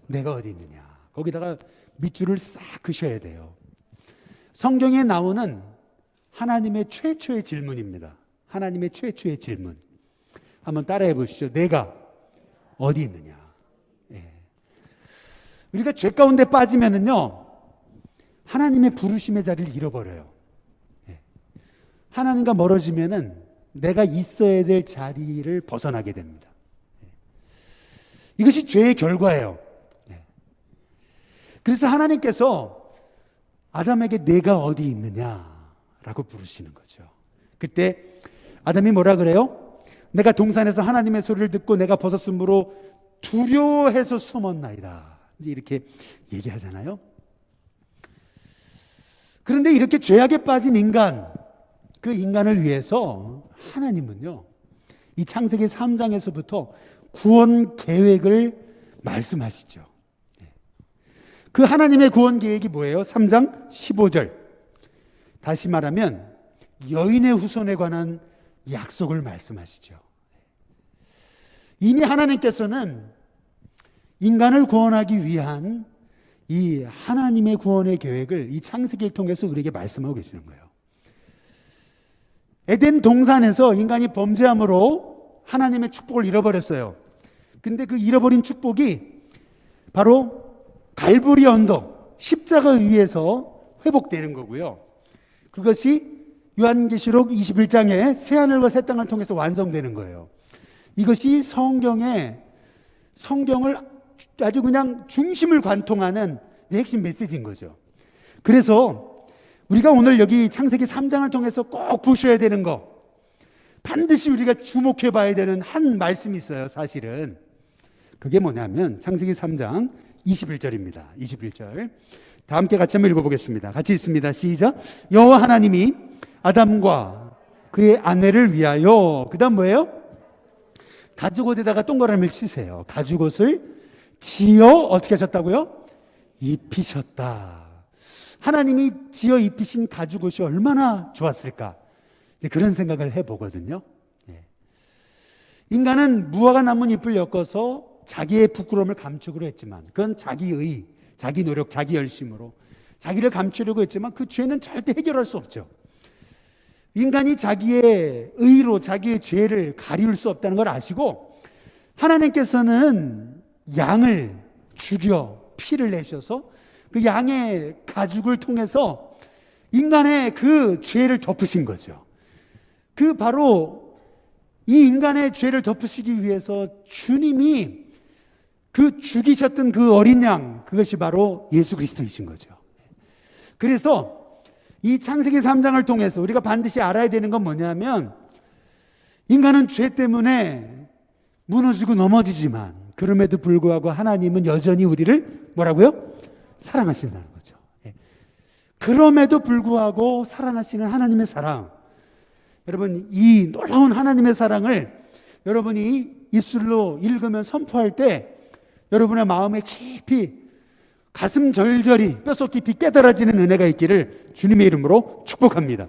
내가 어디 있느냐. 거기다가 밑줄을 싹 그셔야 돼요. 성경에 나오는 하나님의 최초의 질문입니다. 하나님의 최초의 질문. 한번 따라해 보시죠. 내가 어디 있느냐. 우리가 죄 가운데 빠지면은요, 하나님의 부르심의 자리를 잃어버려요. 하나님과 멀어지면은 내가 있어야 될 자리를 벗어나게 됩니다. 이것이 죄의 결과예요. 그래서 하나님께서 아담에게 내가 어디 있느냐라고 부르시는 거죠. 그때 아담이 뭐라 그래요? 내가 동산에서 하나님의 소리를 듣고 내가 벗었으므로 두려워해서 숨었나이다. 이제 이렇게 얘기하잖아요. 그런데 이렇게 죄악에 빠진 인간, 그 인간을 위해서 하나님은요, 이 창세기 3장에서부터 구원 계획을 말씀하시죠. 그 하나님의 구원 계획이 뭐예요? 3장 15절. 다시 말하면 여인의 후손에 관한 약속을 말씀하시죠. 이미 하나님께서는 인간을 구원하기 위한 이 하나님의 구원의 계획을 이 창세기를 통해서 우리에게 말씀하고 계시는 거예요. 에덴 동산에서 인간이 범죄함으로 하나님의 축복을 잃어버렸어요. 근데 그 잃어버린 축복이 바로 갈보리 언덕, 십자가 위에서 회복되는 거고요. 그것이 요한계시록 21장에 새하늘과 새 땅을 통해서 완성되는 거예요. 이것이 성경을 아주 그냥 중심을 관통하는 핵심 메시지인 거죠. 그래서 우리가 오늘 여기 창세기 3장을 통해서 꼭 보셔야 되는 거, 반드시 우리가 주목해 봐야 되는 한 말씀이 있어요. 사실은 그게 뭐냐면 창세기 3장 21절입니다. 21절 다 함께 같이 한번 읽어보겠습니다. 같이 읽습니다. 시작. 여호와 하나님이 아담과 그의 아내를 위하여, 그 다음 뭐예요? 가죽옷에다가 동그라미를 치세요. 가죽옷을 지어 어떻게 하셨다고요? 입히셨다. 하나님이 지어 입히신 가죽옷이 얼마나 좋았을까, 이제 그런 생각을 해보거든요. 인간은 무화과 나무 잎을 엮어서 자기의 부끄러움을 감추기로 했지만, 그건 자기의, 자기 노력, 자기 열심으로 자기를 감추려고 했지만 그 죄는 절대 해결할 수 없죠. 인간이 자기의 의로 자기의 죄를 가리울 수 없다는 걸 아시고 하나님께서는 양을 죽여 피를 내셔서 그 양의 가죽을 통해서 인간의 그 죄를 덮으신 거죠. 그 바로 이 인간의 죄를 덮으시기 위해서 주님이 그 죽이셨던 그 어린 양, 그것이 바로 예수 그리스도이신 거죠. 그래서 이 창세기 3장을 통해서 우리가 반드시 알아야 되는 건 뭐냐면, 인간은 죄 때문에 무너지고 넘어지지만 그럼에도 불구하고 하나님은 여전히 우리를 뭐라고요? 사랑하신다는 거죠. 그럼에도 불구하고 사랑하시는 하나님의 사랑, 여러분 이 놀라운 하나님의 사랑을 여러분이 입술로 읽으면 선포할 때 여러분의 마음에 깊이 가슴 절절히 뼛속 깊이 깨달아지는 은혜가 있기를 주님의 이름으로 축복합니다.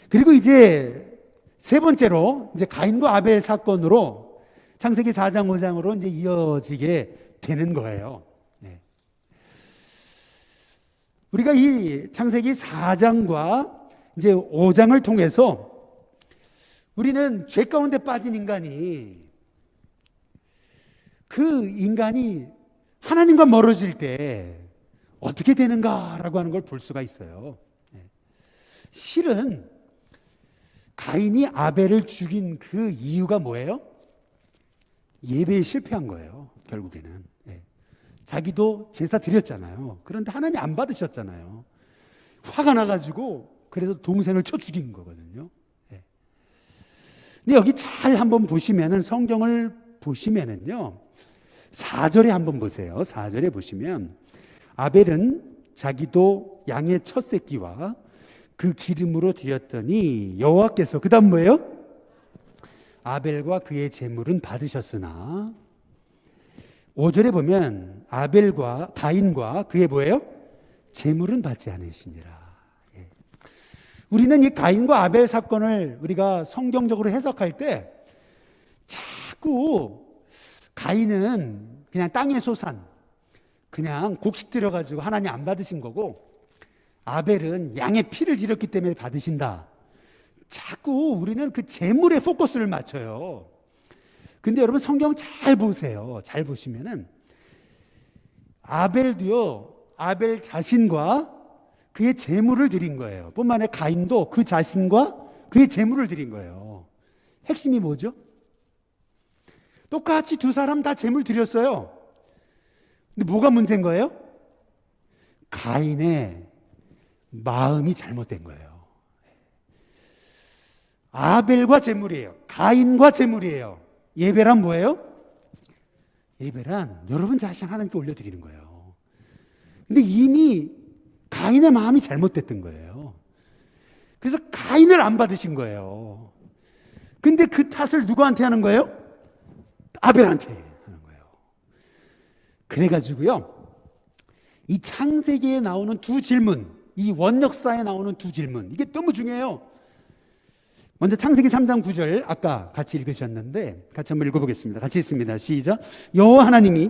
그리고 이제 세 번째로 이제 가인과 아벨 사건으로 창세기 4장 5장으로 이제 이어지게 되는 거예요. 우리가 이 창세기 4장과 이제 5장을 통해서 우리는 죄 가운데 빠진 인간이, 그 인간이 하나님과 멀어질 때 어떻게 되는가라고 하는 걸 볼 수가 있어요. 실은 가인이 아벨을 죽인 그 이유가 뭐예요? 예배에 실패한 거예요. 결국에는 자기도 제사 드렸잖아요. 그런데 하나님 안 받으셨잖아요. 화가 나가지고 그래서 동생을 쳐 죽인 거거든요. 근데 여기 잘 한번 보시면은, 성경을 보시면은요, 4절에 한번 보세요. 4절에 보시면 아벨은 자기도 양의 첫 새끼와 그 기름으로 드렸더니 여호와께서, 그 다음 뭐예요? 아벨과 그의 제물은 받으셨으나, 5절에 보면 아벨과 가인과 그의 뭐예요? 제물은 받지 않으시니라. 우리는 이 가인과 아벨 사건을 우리가 성경적으로 해석할 때 자꾸 가인은 그냥 땅의 소산, 그냥 곡식 들여가지고 하나님 안 받으신 거고, 아벨은 양의 피를 드렸기 때문에 받으신다. 자꾸 우리는 그 제물에 포커스를 맞춰요. 근데 여러분 성경 잘 보세요. 잘 보시면은 아벨도요, 아벨 자신과 그의 제물을 드린 거예요. 뿐만 아니라 가인도 그 자신과 그의 제물을 드린 거예요. 핵심이 뭐죠? 똑같이 두 사람 다 제물 드렸어요. 근데 뭐가 문제인 거예요? 가인의 마음이 잘못된 거예요. 아벨과 제물이에요. 가인과 제물이에요. 예배란 뭐예요? 예배란 여러분 자신 하나님께 올려드리는 거예요. 근데 이미 가인의 마음이 잘못됐던 거예요. 그래서 가인을 안 받으신 거예요. 근데 그 탓을 누구한테 하는 거예요? 아벨한테 하는 거예요. 그래가지고요, 이 창세기에 나오는 두 질문, 이 원역사에 나오는 두 질문, 이게 너무 중요해요. 먼저 창세기 3장 9절 아까 같이 읽으셨는데 같이 한번 읽어보겠습니다. 같이 읽습니다. 시작. 여호와 하나님이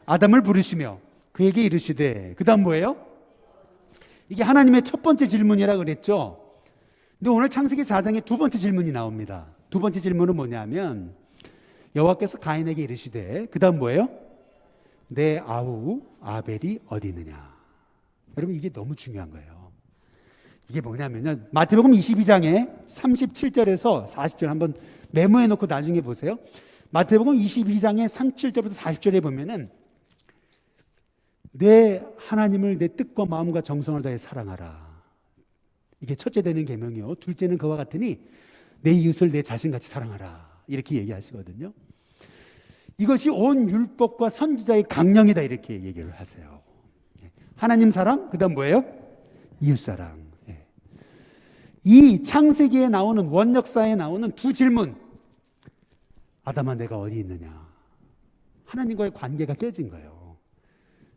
아담을 부르시며 그에게 이르시되, 그 다음 뭐예요? 이게 하나님의 첫 번째 질문이라 그랬죠. 근데 오늘 창세기 4장에 두 번째 질문이 나옵니다. 두 번째 질문은 뭐냐면 여호와께서 가인에게 이르시되, 그 다음 뭐예요? 내 아우 아벨이 어디 있느냐. 여러분, 이게 너무 중요한 거예요. 이게 뭐냐면요, 마태복음 22장에 37절에서 40절 한번 메모해 놓고 나중에 보세요. 마태복음 22장에 37절부터 40절에 보면은 내 하나님을 내 뜻과 마음과 정성을 다해 사랑하라. 이게 첫째 되는 계명이요, 둘째는 그와 같으니 내 이웃을 내 자신같이 사랑하라. 이렇게 얘기하시거든요. 이것이 온 율법과 선지자의 강령이다, 이렇게 얘기를 하세요. 하나님 사랑, 그 다음 뭐예요? 이웃 사랑. 이 창세기에 나오는, 원역사에 나오는 두 질문, 아담아 내가 어디 있느냐. 하나님과의 관계가 깨진 거예요.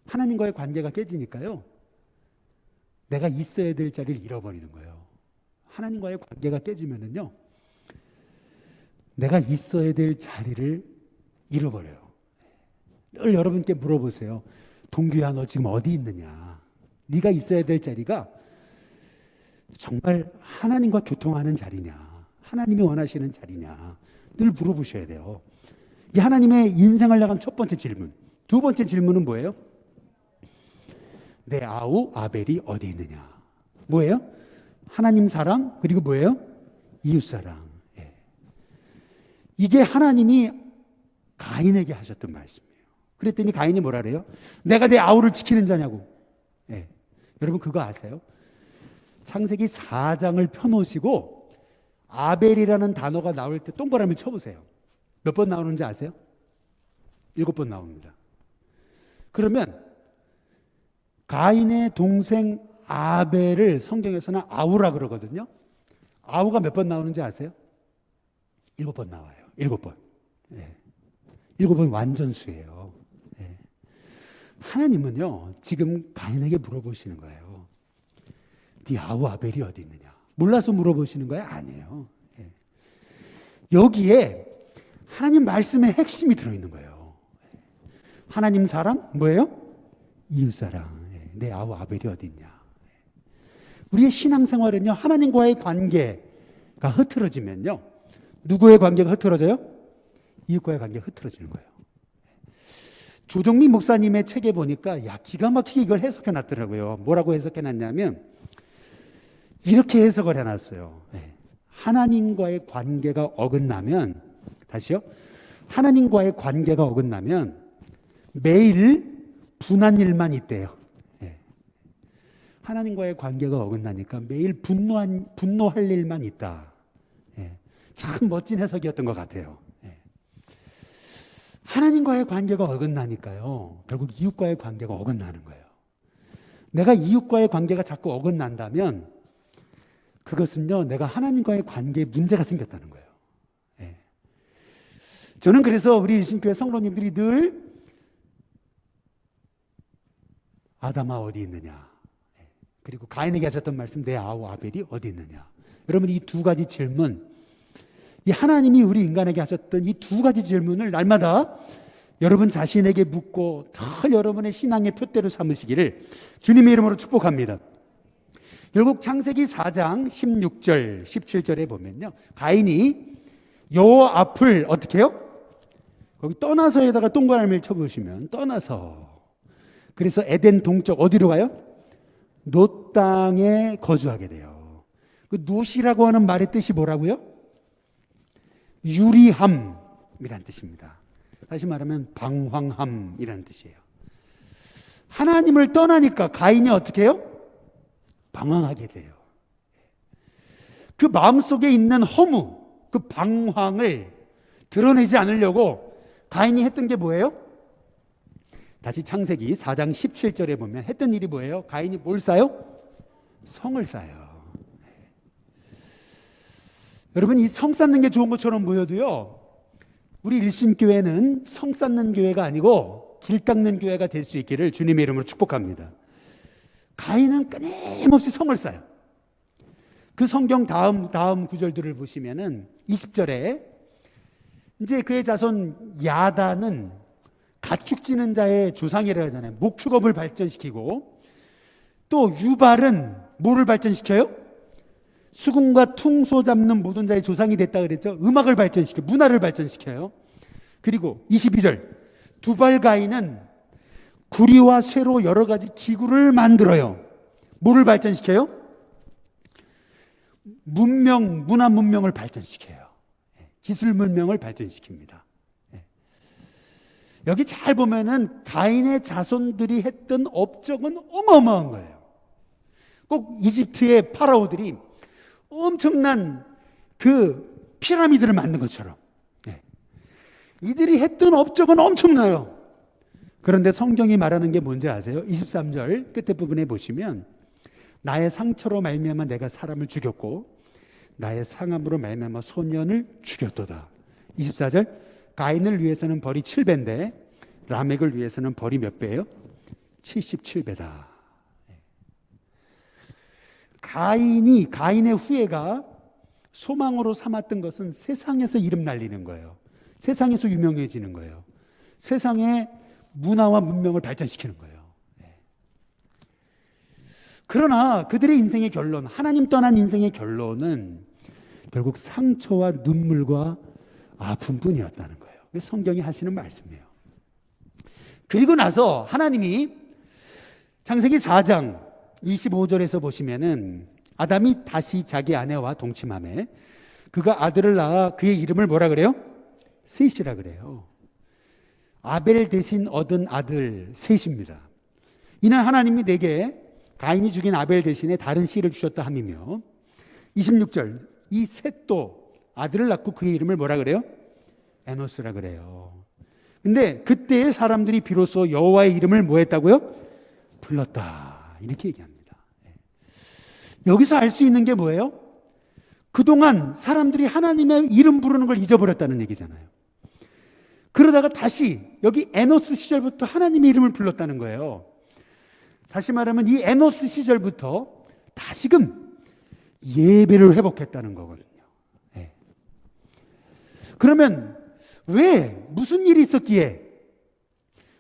하나님과의 관계가 깨지니까요, 내가 있어야 될 자리를 잃어버리는 거예요. 하나님과의 관계가 깨지면은요, 내가 있어야 될 자리를 잃어버려요. 늘 여러분께 물어보세요. 동규야, 너 지금 어디 있느냐. 네가 있어야 될 자리가 정말 하나님과 교통하는 자리냐, 하나님이 원하시는 자리냐, 늘 물어보셔야 돼요. 이 하나님의 인생을 향한 첫 번째 질문. 두 번째 질문은 뭐예요? 내 아우 아벨이 어디 있느냐. 뭐예요? 하나님 사랑, 그리고 뭐예요? 이웃 사랑. 예. 이게 하나님이 가인에게 하셨던 말씀이에요. 그랬더니 가인이 뭐라 그래요? 내가 내 아우를 지키는 자냐고. 예. 여러분 그거 아세요? 창세기 4장을 펴놓으시고 아벨이라는 단어가 나올 때 동그라미 쳐보세요. 몇 번 나오는지 아세요? 7번 나옵니다. 그러면 가인의 동생 아벨을 성경에서는 아우라 그러거든요. 아우가 몇 번 나오는지 아세요? 7번 나와요. 7번. 예. 7번 완전수예요. 예. 하나님은요, 지금 가인에게 물어보시는 거예요. 네 아우 아벨이 어디 있느냐. 몰라서 물어보시는 거예요? 아니에요. 예. 여기에 하나님 말씀의 핵심이 들어있는 거예요. 하나님 사랑, 뭐예요? 이웃 사랑. 예. 내 아우 아벨이 어디 있냐. 우리의 신앙생활은요, 하나님과의 관계가 흐트러지면요, 누구의 관계가 흐트러져요? 이웃과의 관계가 흐트러지는 거예요. 조정미 목사님의 책에 보니까 기가 막히게 이걸 해석해 놨더라고요. 뭐라고 해석해 놨냐면 이렇게 해석을 해놨어요. 하나님과의 관계가 어긋나면, 다시요, 하나님과의 관계가 어긋나면 매일 분한 일만 있대요. 하나님과의 관계가 어긋나니까 매일 분노할 일만 있다. 참 멋진 해석이었던 것 같아요. 하나님과의 관계가 어긋나니까요, 결국 이웃과의 관계가 어긋나는 거예요. 내가 이웃과의 관계가 자꾸 어긋난다면 그것은요, 내가 하나님과의 관계에 문제가 생겼다는 거예요. 저는 그래서 우리 일신교회 성도님들이 늘 아담아 어디 있느냐, 그리고 가인에게 하셨던 말씀 내 아우 아벨이 어디 있느냐. 여러분 이 두 가지 질문, 이 하나님이 우리 인간에게 하셨던 이 두 가지 질문을 날마다 여러분 자신에게 묻고 늘 여러분의 신앙의 표대로 삼으시기를 주님의 이름으로 축복합니다. 결국 창세기 4장 16절 17절에 보면요, 가인이 여호와 앞을 어떻게 해요? 거기 떠나서에다가 동그라미를 쳐보시면 떠나서, 그래서 에덴 동쪽 어디로 가요? 놋 땅에 거주하게 돼요. 그 노시라고 하는 말의 뜻이 뭐라고요? 유리함이란 뜻입니다. 다시 말하면 방황함이라는 뜻이에요. 하나님을 떠나니까 가인이 어떻게 해요? 방황하게 돼요. 그 마음속에 있는 허무, 그 방황을 드러내지 않으려고 가인이 했던 게 뭐예요? 다시 창세기 4장 17절에 보면 했던 일이 뭐예요? 가인이 뭘 쌓아요? 성을 쌓아요. 여러분, 이 성 쌓는 게 좋은 것처럼 보여도요, 우리 일신교회는 성 쌓는 교회가 아니고 길 닦는 교회가 될 수 있기를 주님의 이름으로 축복합니다. 가인은 끊임없이 성을 쌓아요. 그 성경 다음 구절들을 보시면은 20절에 이제 그의 자손 야단은 가축 지는 자의 조상이라 하잖아요. 목축업을 발전시키고, 또 유발은 뭐를 발전시켜요? 수금과 퉁소 잡는 모든 자의 조상이 됐다 그랬죠. 음악을 발전시켜요. 문화를 발전시켜요. 그리고 22절 두발가인은 구리와 쇠로 여러 가지 기구를 만들어요. 뭐를 발전시켜요? 문화 문명을 발전시켜요. 기술 문명을 발전시킵니다. 여기 잘 보면은 가인의 자손들이 했던 업적은 어마어마한 거예요. 꼭 이집트의 파라오들이 엄청난 그 피라미드를 만든 것처럼 이들이 했던 업적은 엄청나요. 그런데 성경이 말하는 게 뭔지 아세요? 23절 끝에 부분에 보시면 나의 상처로 말미암아 내가 사람을 죽였고 나의 상함으로 말미암아 소년을 죽였도다. 24절 가인을 위해서는 벌이 7배인데 라멕을 위해서는 벌이 몇 배예요? 77배다. 가인의 후예가 소망으로 삼았던 것은 세상에서 이름 날리는 거예요. 세상에서 유명해지는 거예요. 세상의 문화와 문명을 발전시키는 거예요. 그러나 그들의 인생의 결론, 하나님 떠난 인생의 결론은 결국 상처와 눈물과 아픔뿐이었다는 거예요. 성경이 하시는 말씀이에요. 그리고 나서 하나님이 창세기 4장 25절에서 보시면은 아담이 다시 자기 아내와 동침하매 그가 아들을 낳아 그의 이름을 뭐라 그래요? 셋이라 그래요. 아벨 대신 얻은 아들 셋입니다. 이는 하나님이 내게 가인이 죽인 아벨 대신에 다른 씨를 주셨다 함이며 26절 이 셋도 아들을 낳고 그의 이름을 뭐라 그래요? 에노스라 그래요. 근데 그때의 사람들이 비로소 여호와의 이름을 뭐 했다고요? 불렀다. 이렇게 얘기합니다. 여기서 알 수 있는 게 뭐예요? 그동안 사람들이 하나님의 이름 부르는 걸 잊어버렸다는 얘기잖아요. 그러다가 다시 여기 에노스 시절부터 하나님의 이름을 불렀다는 거예요. 다시 말하면 이 에노스 시절부터 다시금 예배를 회복했다는 거거든요. 그러면 왜 무슨 일이 있었기에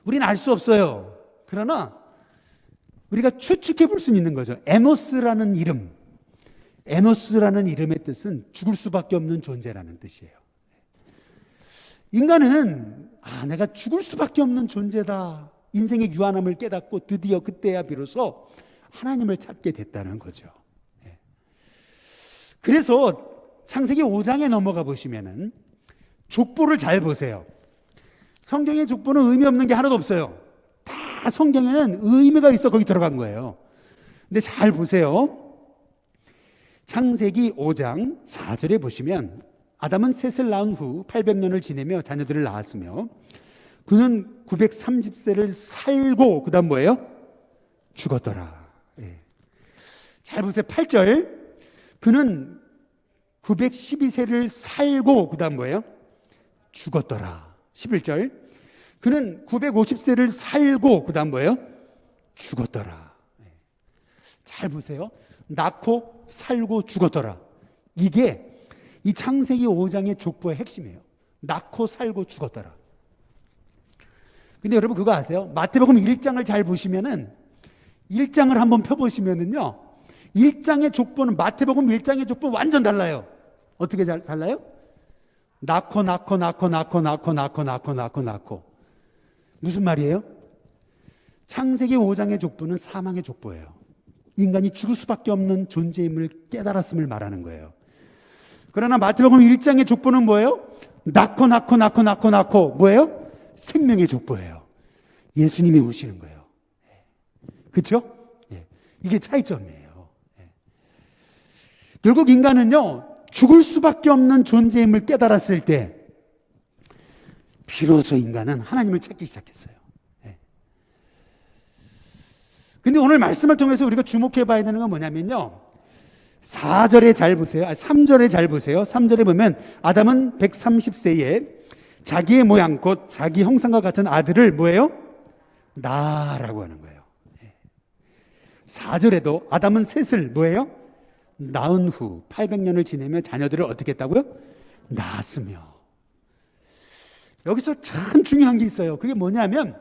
우리는 알 수 없어요. 그러나 우리가 추측해 볼 수는 있는 거죠. 에노스라는 이름의 뜻은 죽을 수밖에 없는 존재라는 뜻이에요. 인간은 내가 죽을 수밖에 없는 존재다. 인생의 유한함을 깨닫고 드디어 그때야 비로소 하나님을 찾게 됐다는 거죠. 그래서 창세기 5장에 넘어가 보시면은 족보를 잘 보세요. 성경의 족보는 의미 없는 게 하나도 없어요. 다 성경에는 의미가 있어 거기 들어간 거예요. 근데 잘 보세요. 창세기 5장 4절에 보시면 아담은 셋을 낳은 후 800년을 지내며 자녀들을 낳았으며 그는 930세를 살고 그 다음 뭐예요? 죽었더라. 잘 보세요. 8절 그는 912세를 살고 그 다음 뭐예요? 죽었더라. 11절 그는 950세를 살고 그 다음 뭐예요? 죽었더라. 잘 보세요. 낳고 살고 죽었더라. 이게 이 창세기 5장의 족보의 핵심이에요. 낳고 살고 죽었더라. 근데 여러분 그거 아세요? 마태복음 1장을 잘 보시면은 1장을 한번 펴보시면은요 1장의 족보는 마태복음 1장의 족보는 완전 달라요. 어떻게 달라요? 낳고 무슨 말이에요? 창세기 5장의 족보는 사망의 족보예요. 인간이 죽을 수밖에 없는 존재임을 깨달았음을 말하는 거예요. 그러나 마태복음 1장의 족보는 뭐예요? 낳고 뭐예요? 생명의 족보예요. 예수님이 오시는 거예요. 그렇죠? 이게 차이점이에요. 결국 인간은요, 죽을 수밖에 없는 존재임을 깨달았을 때 비로소 인간은 하나님을 찾기 시작했어요. 근데 오늘 말씀을 통해서 우리가 주목해 봐야 되는 건 뭐냐면요, 4절에 잘 보세요. 3절에 잘 보세요. 3절에 보면 아담은 130세에 자기의 모양 곧 자기 형상과 같은 아들을 뭐예요? 낳으라고 하는 거예요. 4절에도 아담은 셋을 뭐예요? 낳은 후 800년을 지내며 자녀들을 어떻게 했다고요? 낳았으며. 여기서 참 중요한 게 있어요. 그게 뭐냐면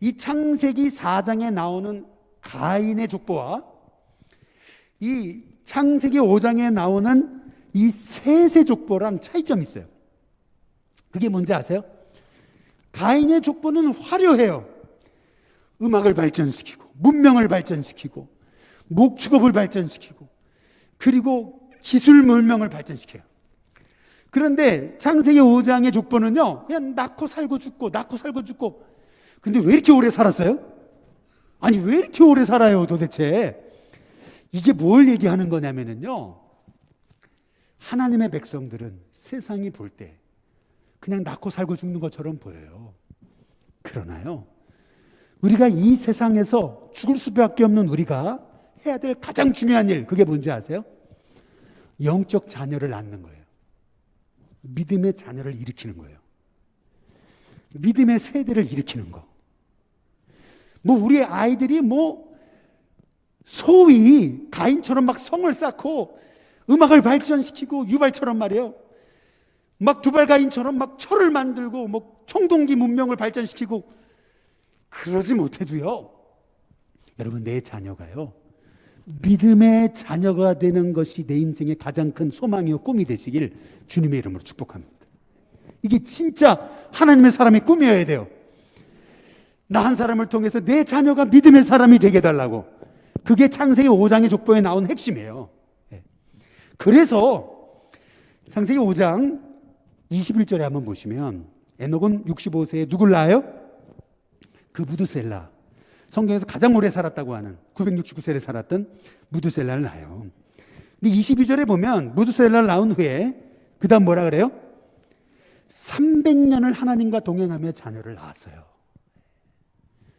이 창세기 4장에 나오는 가인의 족보와 이 창세기 5장에 나오는 이 셋의 족보랑 차이점이 있어요. 그게 뭔지 아세요? 가인의 족보는 화려해요. 음악을 발전시키고 문명을 발전시키고 목축업을 발전시키고 그리고 기술 문명을 발전시켜요. 그런데 창세기 5장의 족보는요, 그냥 낳고 살고 죽고 낳고 살고 죽고. 근데 왜 이렇게 오래 살았어요? 아니, 왜 이렇게 오래 살아요 도대체? 이게 뭘 얘기하는 거냐면요, 하나님의 백성들은 세상이 볼 때 그냥 낳고 살고 죽는 것처럼 보여요. 그러나요, 우리가 이 세상에서 죽을 수밖에 없는 우리가 해야 될 가장 중요한 일, 그게 뭔지 아세요? 영적 자녀를 낳는 거예요. 믿음의 자녀를 일으키는 거예요. 믿음의 세대를 일으키는 거. 뭐 우리 아이들이 뭐 소위 가인처럼 막 성을 쌓고 음악을 발전시키고 유발처럼 말이에요, 막 두발가인처럼 막 철을 만들고 뭐 청동기 문명을 발전시키고 그러지 못해도요, 여러분, 내 자녀가요 믿음의 자녀가 되는 것이 내 인생의 가장 큰 소망이요 꿈이 되시길 주님의 이름으로 축복합니다. 이게 진짜 하나님의 사람의 꿈이어야 돼요. 나 한 사람을 통해서 내 자녀가 믿음의 사람이 되게 해달라고. 그게 창세기 5장의 족보에 나온 핵심이에요. 그래서 창세기 5장 21절에 한번 보시면 에녹은 65세에 누굴 낳아요? 그 무드셀라, 성경에서 가장 오래 살았다고 하는 969세를 살았던 무드셀라를 낳아요. 근데 22절에 보면 무드셀라를 낳은 후에 그 다음 뭐라 그래요? 300년을 하나님과 동행하며 자녀를 낳았어요.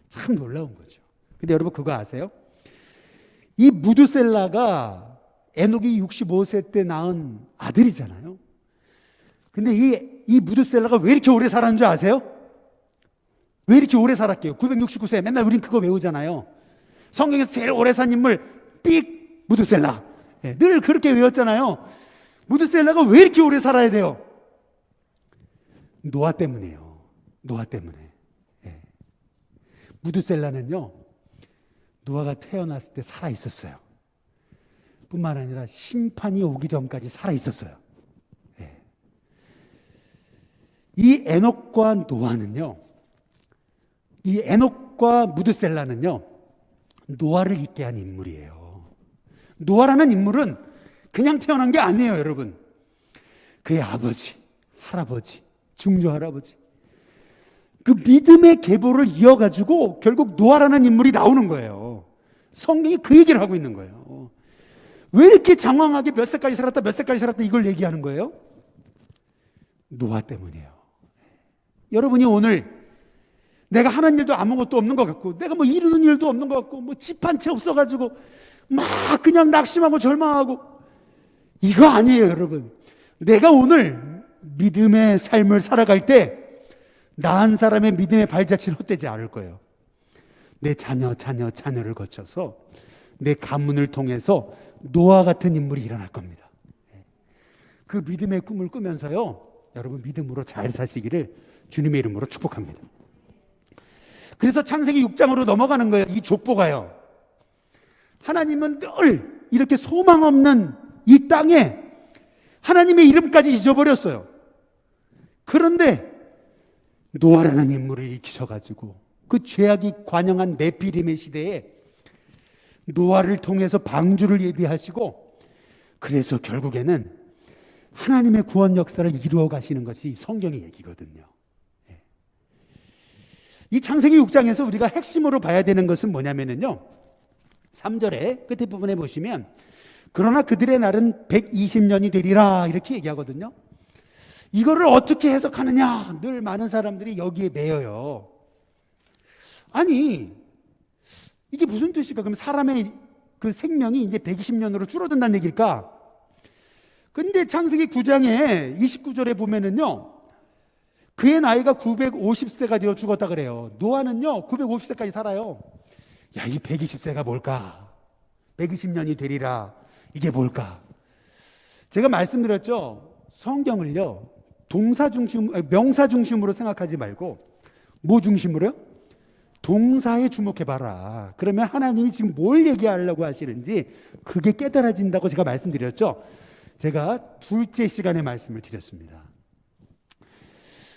참 놀라운 거죠. 근데 여러분 그거 아세요? 이 무드셀라가 에녹이 65세 때 낳은 아들이잖아요. 근데 이 무드셀라가 왜 이렇게 오래 살았는 줄 아세요? 왜 이렇게 오래 살았게요? 969세. 맨날 우린 그거 외우잖아요. 성경에서 제일 오래 산 인물 삑 무드셀라. 늘 그렇게 외웠잖아요. 무드셀라가 왜 이렇게 오래 살아야 돼요? 노아 때문이에요. 노아 때문에. 무드셀라는요, 노아가 태어났을 때 살아 있었어요. 뿐만 아니라 심판이 오기 전까지 살아 있었어요. 이 에녹과 노아는요, 이 에녹과 무드셀라는요, 노아를 있게 한 인물이에요. 노아라는 인물은 그냥 태어난 게 아니에요, 여러분. 그의 아버지, 할아버지, 중조할아버지, 그 믿음의 계보를 이어가지고 결국 노아라는 인물이 나오는 거예요. 성경이 그 얘기를 하고 있는 거예요. 왜 이렇게 장황하게 몇 세까지 살았다, 몇 세까지 살았다 이걸 얘기하는 거예요? 노아 때문이에요. 여러분이 오늘 내가 하는 일도 아무것도 없는 것 같고, 내가 뭐 이루는 일도 없는 것 같고, 뭐 집 한 채 없어가지고 막 그냥 낙심하고 절망하고, 이거 아니에요, 여러분. 내가 오늘 믿음의 삶을 살아갈 때 나 한 사람의 믿음의 발자취는 헛되지 않을 거예요. 내 자녀를 거쳐서 내 가문을 통해서 노아 같은 인물이 일어날 겁니다. 그 믿음의 꿈을 꾸면서요, 여러분 믿음으로 잘 사시기를 주님의 이름으로 축복합니다. 그래서 창세기 6장으로 넘어가는 거예요. 이 족보가요, 하나님은 늘 이렇게 소망 없는 이 땅에 하나님의 이름까지 잊어버렸어요. 그런데 노아라는 인물을 일으키셔가지고 그 죄악이 관영한 네피림의 시대에 노아를 통해서 방주를 예비하시고, 그래서 결국에는 하나님의 구원 역사를 이루어 가시는 것이 성경의 얘기거든요. 이 창세기 6장에서 우리가 핵심으로 봐야 되는 것은 뭐냐면요, 3절의 끝에 부분에 보시면 그러나 그들의 날은 120년이 되리라 이렇게 얘기하거든요. 이거를 어떻게 해석하느냐, 늘 많은 사람들이 여기에 매여요. 아니, 이게 무슨 뜻일까? 그럼 사람의 그 생명이 이제 120년으로 줄어든다는 얘기일까? 근데 창세기 9장에 29절에 보면은요, 그의 나이가 950세가 되어 죽었다 그래요. 노아는요 950세까지 살아요. 야, 이 120세가 뭘까? 120년이 되리라, 이게 뭘까? 제가 말씀드렸죠, 성경을요 동사 중심, 명사 중심으로 생각하지 말고 뭐 중심으로요? 동사에 주목해봐라. 그러면 하나님이 지금 뭘 얘기하려고 하시는지 그게 깨달아진다고 제가 말씀드렸죠. 제가 둘째 시간에 말씀을 드렸습니다.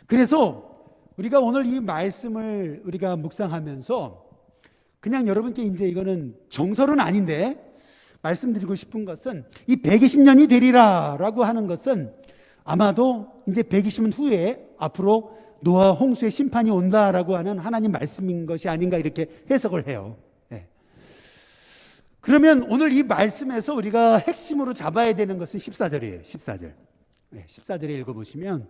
그래서 우리가 오늘 이 말씀을 우리가 묵상하면서 그냥 여러분께 이제 이거는 정설은 아닌데 말씀드리고 싶은 것은 이 120년이 되리라 라고 하는 것은 아마도 이제 120년 후에 앞으로 노아 홍수의 심판이 온다라고 하는 하나님 말씀인 것이 아닌가 이렇게 해석을 해요. 네. 그러면 오늘 이 말씀에서 우리가 핵심으로 잡아야 되는 것은 14절이에요. 14절. 네, 14절에 읽어보시면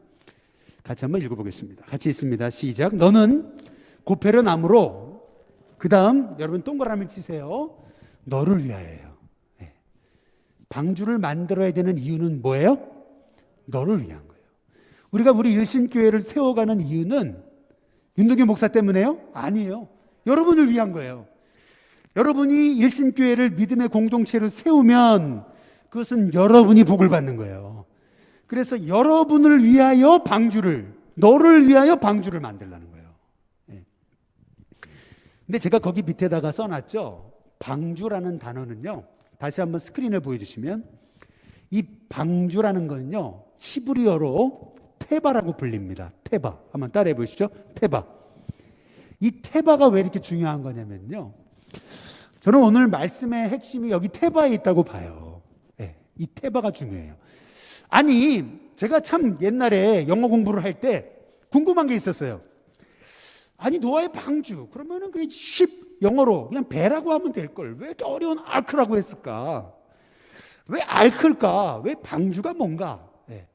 같이 한번 읽어보겠습니다. 같이 있습니다. 시작. 너는 고페르 나무로, 그 다음 여러분 동그라미 치세요. 너를 위하여요. 네. 방주를 만들어야 되는 이유는 뭐예요? 너를 위한 거예요. 우리가 우리 일신교회를 세워가는 이유는 윤동규 목사 때문에요? 아니에요. 여러분을 위한 거예요. 여러분이 일신교회를 믿음의 공동체로 세우면 그것은 여러분이 복을 받는 거예요. 그래서 여러분을 위하여 방주를, 너를 위하여 방주를 만들라는 거예요. 근데 제가 거기 밑에다가 써놨죠. 방주라는 단어는요, 다시 한번 스크린을 보여주시면 이 방주라는 거는요 히브리어로 테바라고 불립니다. 테바. 한번 따라해 보시죠. 테바. 이 테바가 왜 이렇게 중요한 거냐면요, 저는 오늘 말씀의 핵심이 여기 테바에 있다고 봐요. 네, 이 테바가 중요해요. 아니, 제가 참 옛날에 영어 공부를 할 때 궁금한 게 있었어요. 아니, 노아의 방주, 그러면은 그게 영어로 그냥 배라고 하면 될 걸 왜 이렇게 어려운 아크라고 했을까? 왜 아크일까? 왜 방주가 뭔가? 네.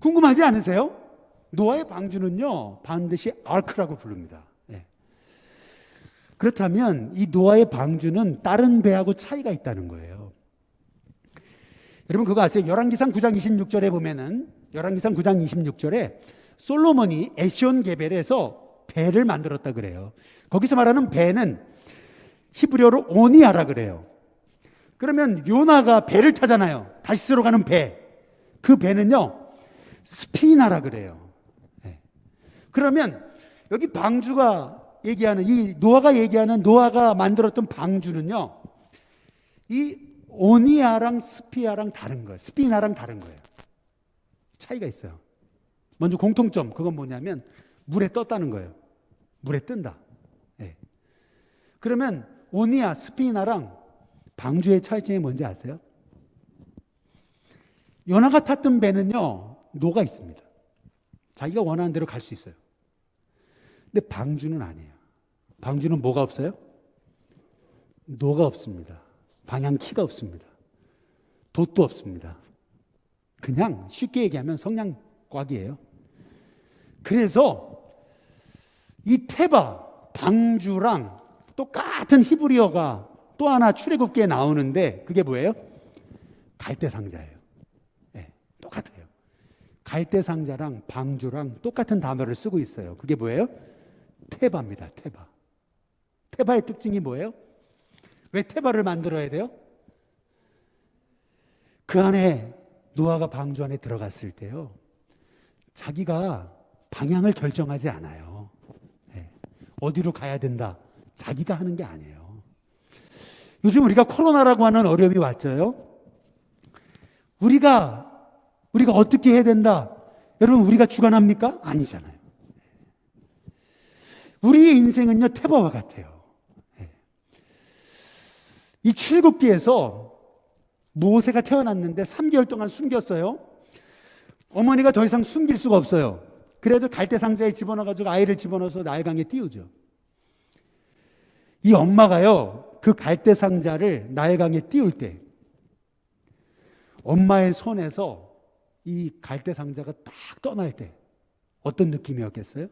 궁금하지 않으세요? 노아의 방주는요 반드시 아크라고 부릅니다. 네. 그렇다면 이 노아의 방주는 다른 배하고 차이가 있다는 거예요. 여러분 그거 아세요? 열왕기상 9장 26절에 보면은, 열왕기상 9장 26절에 솔로몬이 에시온 게벨에서 배를 만들었다 그래요. 거기서 말하는 배는 히브리어로 오니아라 그래요. 그러면 요나가 배를 타잖아요. 다시스로 가는 배. 그 배는요 스피나라 그래요. 네. 그러면 여기 방주가 얘기하는, 이 노아가 얘기하는, 노아가 만들었던 방주는요 이 오니아랑 스피아랑 다른 거예요. 스피나랑 다른 거예요. 차이가 있어요. 먼저 공통점, 그건 뭐냐면 물에 떴다는 거예요. 물에 뜬다. 네. 그러면 오니아, 스피나랑 방주의 차이점이 뭔지 아세요? 요나가 탔던 배는요 노가 있습니다. 자기가 원하는 대로 갈 수 있어요. 근데 방주는 아니에요. 방주는 뭐가 없어요? 노가 없습니다. 방향키가 없습니다. 돛도 없습니다. 그냥 쉽게 얘기하면 성냥꽉이에요. 그래서 이 테바, 방주랑 똑같은 히브리어가 또 하나 출애굽기에 나오는데 그게 뭐예요? 갈대상자예요. 네, 똑같아요. 갈대상자랑 방주랑 똑같은 단어를 쓰고 있어요. 그게 뭐예요? 테바입니다. 테바. 테바의 특징이 뭐예요? 왜 테바를 만들어야 돼요? 그 안에 노아가 방주 안에 들어갔을 때요 자기가 방향을 결정하지 않아요. 네. 어디로 가야 된다 자기가 하는 게 아니에요. 요즘 우리가 코로나라고 하는 어려움이 왔죠. 우리가 어떻게 해야 된다, 여러분 우리가 주관합니까? 아니잖아요. 우리의 인생은요 테바와 같아요. 이 출애굽기에서 모세가 태어났는데 3개월 동안 숨겼어요. 어머니가 더 이상 숨길 수가 없어요. 그래서 갈대 상자에 집어넣어가지고 아이를 집어넣어서 나일강에 띄우죠. 이 엄마가요, 그 갈대 상자를 나일강에 띄울 때 엄마의 손에서 이 갈대 상자가 딱 떠날 때 어떤 느낌이었겠어요?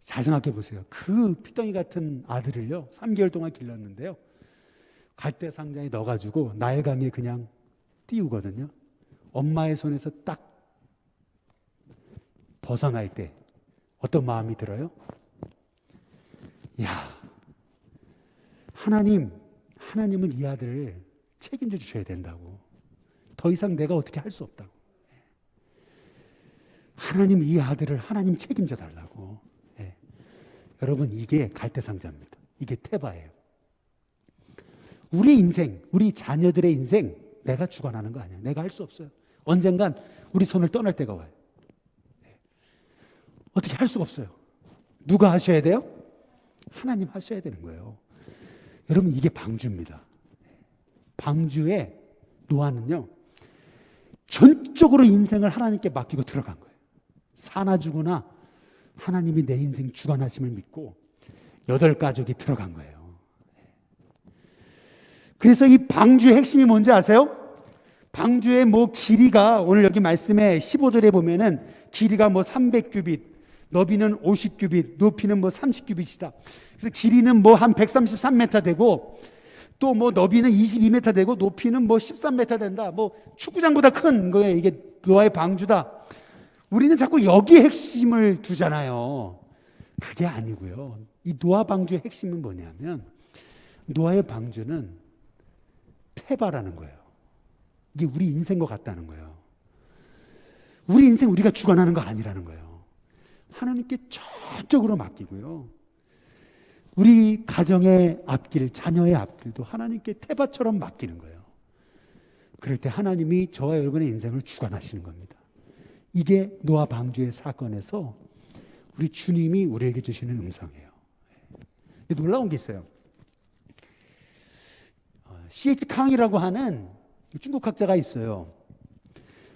잘 생각해 보세요. 그 피덩이 같은 아들을요, 3개월 동안 길렀는데요, 갈대 상자에 넣어가지고 나일강에 그냥 띄우거든요. 엄마의 손에서 딱 벗어날 때 어떤 마음이 들어요? 야, 하나님은 이 아들을 책임져 주셔야 된다고. 더 이상 내가 어떻게 할 수 없다고. 하나님, 이 아들을 하나님 책임져 달라고. 예. 여러분, 이게 갈대상자입니다. 이게 테바예요. 우리 인생, 우리 자녀들의 인생, 내가 주관하는 거 아니야. 내가 할 수 없어요. 언젠간 우리 손을 떠날 때가 와요. 어떻게 할 수가 없어요. 누가 하셔야 돼요? 하나님 하셔야 되는 거예요. 여러분, 이게 방주입니다. 방주의 노아는요, 전적으로 인생을 하나님께 맡기고 들어간 거예요. 사나 죽으나 하나님이 내 인생 주관하심을 믿고 8가족이 들어간 거예요. 그래서 이 방주의 핵심이 뭔지 아세요? 방주의 길이가 오늘 여기 말씀에 15절에 보면은 길이가 300규빗, 너비는 50규빗, 높이는 30규빗이다. 그래서 길이는 한 133m 되고, 또 너비는 22m 되고, 높이는 13m 된다. 축구장보다 큰 거예요. 이게 노아의 방주다. 우리는 자꾸 여기에 핵심을 두잖아요. 그게 아니고요. 이 노아 방주의 핵심은 뭐냐면, 노아의 방주는 테바라는 거예요. 이게 우리 인생과 같다는 거예요. 우리 인생 우리가 주관하는 거 아니라는 거예요. 하나님께 전적으로 맡기고요. 우리 가정의 앞길, 자녀의 앞길도 하나님께 테바처럼 맡기는 거예요. 그럴 때 하나님이 저와 여러분의 인생을 주관하시는 겁니다. 이게 노아 방주의 사건에서 우리 주님이 우리에게 주시는 음성이에요. 놀라운 게 있어요. C.H. 캉이라고 하는 중국 학자가 있어요.